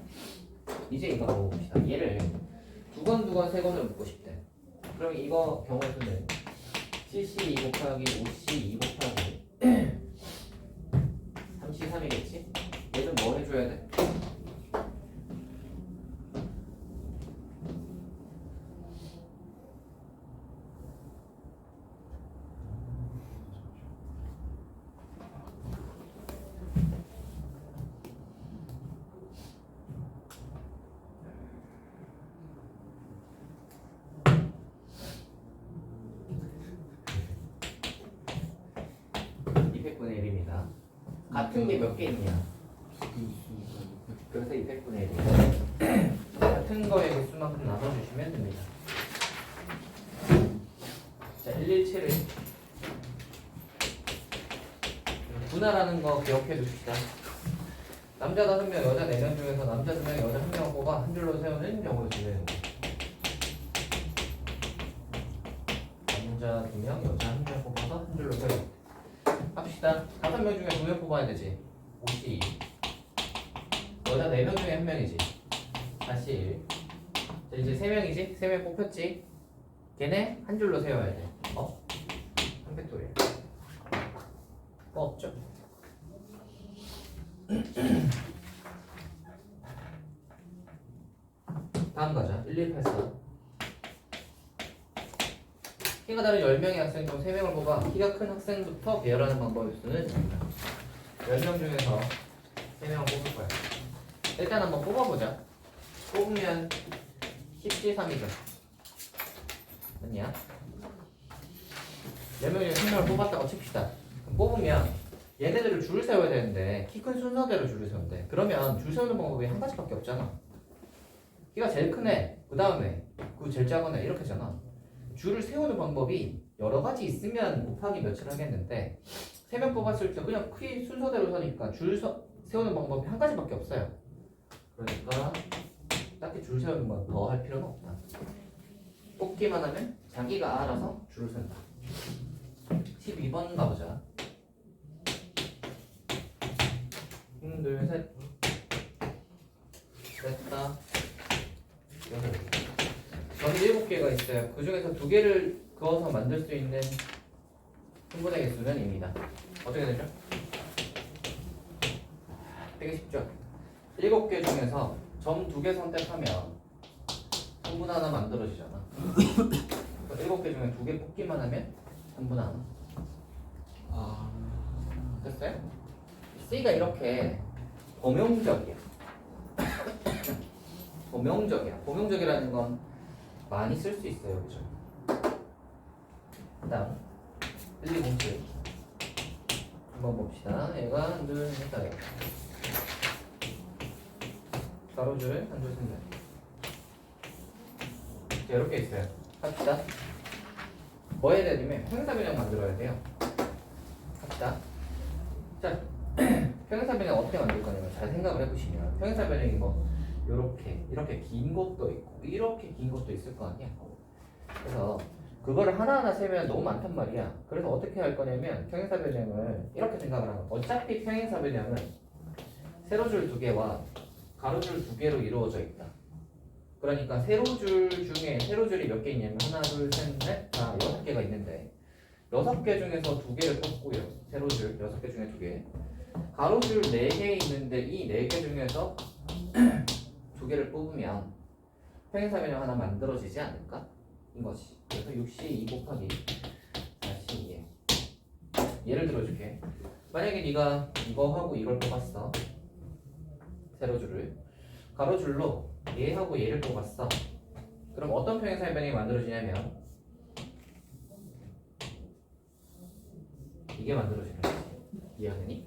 이제 이거 먹어봅시다. 얘를 두 건, 3건을 묶고 싶대. 그럼 이거 경우 수는 7C 2 곱하기 5C 2 곱하기 3C 3이겠지? 얘는 뭐 해줘야 돼? 같은 게 몇 개 있냐? 그래서 200분의 1이에요. 같은 거에 수만큼 나눠주시면 됩니다. 자, 117을 분할하는 거 기억해 두십시다. 남자 5명, 여자 4명 중에서 남자 2명, 여자 1명 뽑아 한 줄로 세우는 경우를 주는 거. 남자 2명, 여자 1명 뽑아서 한 줄로 세우고. 합시다. 5명 중에 2명 뽑아야 되지. 52. 여자 4명 중에 1명이지. 41. 자, 이제 3명이지? 3명 뽑혔지? 걔네 한 줄로 세워야 돼. 한 팩토리야. 없죠? 다음 가자. 1184. 키가 다른 10명의 학생 중 3명을 뽑아 키가 큰 학생부터 배열하는 방법의 수는 10명 중에서 3명을 뽑을 거야. 일단 한번 뽑아보자. 뽑으면 10C 3이죠. 아니야? 4명 중에 3명을 뽑았다고 칩시다. 그럼 뽑으면 얘네들을 줄을 세워야 되는데 키 큰 순서대로 줄을 세운대. 그러면 줄 세우는 방법이 한 가지밖에 없잖아. 키가 제일 큰 애, 그 다음에 그 제일 작은 애 이렇게잖아. 줄을 세우는 방법이 여러 가지 있으면 곱하기 몇을 하겠는데 3명 뽑았을 때 그냥 키 순서대로 서니까 세우는 방법이 한 가지밖에 없어요. 그러니까 딱히 줄 세우는 건 더 할 필요는 없다. 뽑기만 하면 자기가 알아서 줄을 센다. 12번 가보자. 둘, 셋. 됐다. 저는 7개가 있어요. 그 중에서 2개를 그어서 만들 수 있는 분분의 개수는 입니다. 어떻게 되죠? 되게 쉽죠? 7개 중에서 점 2개 선택하면 분분 하나 만들어지잖아. 7개 중에 2개 뽑기만 하면 분분 하나. 됐어요? C가 이렇게 범용적이야. 범용적이야. 범용적이라는 건 많이 쓸 수 있어요. 그죠? 그 다음 1207 한번 봅시다. 얘가 한 줄, 셋, 넷. 가로줄, 한 줄, 셋, 넷. 자, 이렇게 있어요. 합시다. 뭐 해야 되냐면 평행사변형 만들어야 돼요. 합시다. 자, 평행사변형 어떻게 만들 거냐면 잘 생각을 해보시면 평행사변형이 뭐 이렇게 긴 것도 있고 이렇게 긴 것도 있을 거 아니야. 그래서 그거를 하나하나 세면 너무 많단 말이야. 그래서 어떻게 할 거냐면 평행사변형을 이렇게 생각을 하는 거야. 어차피 평행사변형은 세로줄 2개와 가로줄 2개로 이루어져 있다. 그러니까 세로줄 중에 세로줄이 몇 개 있냐면 하나, 둘, 셋, 넷, 다 6개가 있는데 6개 중에서 2개를 뽑고요. 세로줄 6개 중에 2개. 가로줄 4개 있는데 이 4개 중에서 2개를 뽑으면 평행사 변형 하나 만들어지지 않을까? 인 거지. 그래서 6C2 곱하기 4C2에 예를 들어줄게. 만약에 네가 이거하고 이걸 뽑았어. 세로줄을 가로줄로 얘하고 얘를 뽑았어. 그럼 어떤 평행사의 변형이 만들어지냐면 이게 만들어지는 거지. 이해하니?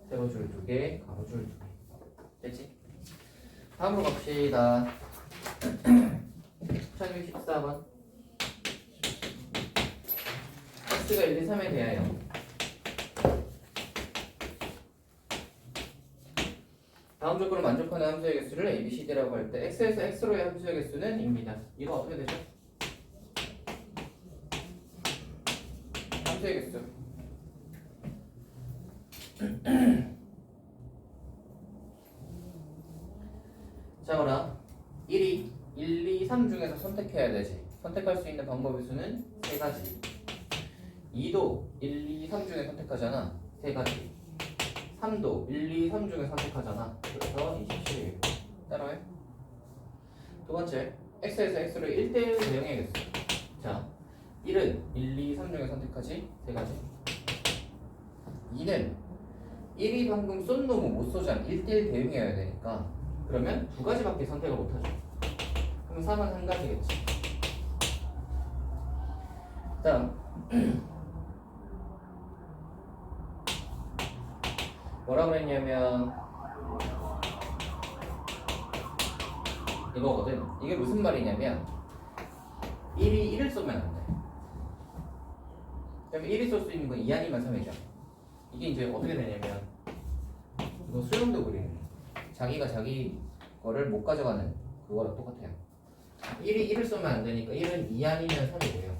세로줄 2개, 가로줄 2개. 됐지? 다음으로 갑시다. 1214번. x가 1, 2, 3에 대하여 다음 조건을 만족하는 함수의 개수를 a, b, c, d라고 할 때 x에서 x로의 함수의 개수는 입니다. 이거 어떻게 되죠? 함수의 개수 자, 그럼 1이 1, 2, 3 중에서 선택해야 되지. 선택할 수 있는 방법의 수는 3가지. 2도 1, 2, 3 중에 선택하잖아. 3가지. 3도 1, 2, 3 중에 선택하잖아. 그래서 27. 따라해. 두 번째, x에서 x로 1대1 대응해야겠어. 자, 1은 1, 2, 3 중에 선택하지. 3가지. 2는 1이 방금 쏜 놈은 못 쏘잖아. 1대1 대응해야 되니까. 그러면 2가지밖에 선택을 못하죠. 그럼 3은 1가지겠지. 다음 뭐라 그랬냐면 이거거든. 이게 무슨 말이냐면 1이 1을 쏘면 안 돼. 그러면 1이 쏠 수 있는 건 2 아니면 3이죠. 이게 이제 어떻게 되냐면 이거 수렴도 그리는 거야. 자기가 자기 거를 못 가져가는 그거랑 똑같아요. 1이 1을 쏘면 안 되니까 1은 2 아니면 3이고요.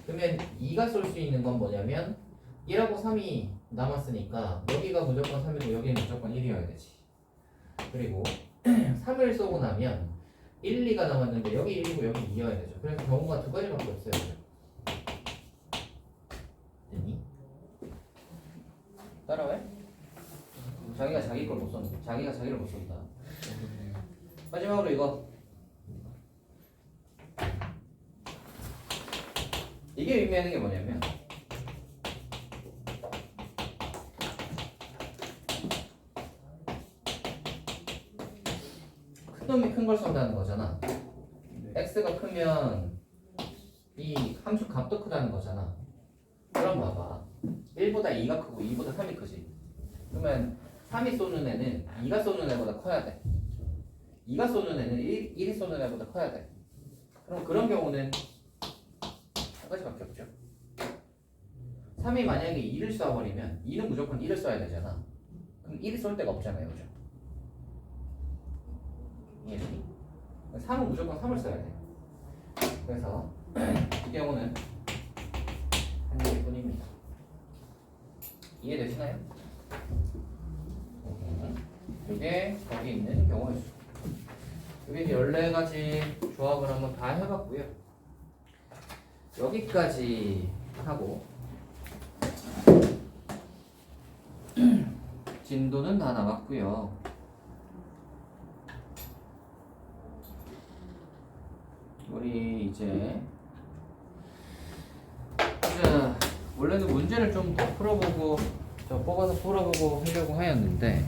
그러면 2가 쏠 수 있는 건 뭐냐면 1하고 3이 남았으니까 여기가 무조건 3이고 여기는 무조건 1이어야 되지. 그리고 3을 쏘고 나면 1, 2가 남았는데 여기 1이고 여기 2여야 되죠. 그래서 경우가 2가지밖에 없어요. 됐니? 따라해? 자기가 자기 걸 못 쏜다. 자기가 자기를 못 쏜다. 마지막으로 이거. 이게 의미하는 게 뭐냐면 큰 놈이 큰 걸 쏜다는 거잖아. x가 크면 이 함수 값도 크다는 거잖아. 그럼 봐봐. 1보다 2가 크고 2보다 3이 크지. 그러면 3이 쏘는 애는 2가 쏘는 애보다 커야 돼. 2가 쏘는 애는 1이 쏘는 애보다 커야 돼. 그럼 그런 경우는 한 가지밖에 없죠. 3이 만약에 2를 쏴버리면 2는 무조건 1을 쏴야 되잖아. 그럼 1이 쏠 데가 없잖아요. 그죠? 이해되니? 3은 무조건 3을 써야 돼. 그래서 이 경우는 한 개뿐입니다. 이해되시나요? 이게 거기 있는 경우의 수. 이게 이제 14가지 조합을 한번 다 해봤고요. 여기까지 하고 진도는 다 나왔고요. 우리 이제 자, 원래는 문제를 좀 더 풀어보고 뽑아서 풀어보고 하려고 하였는데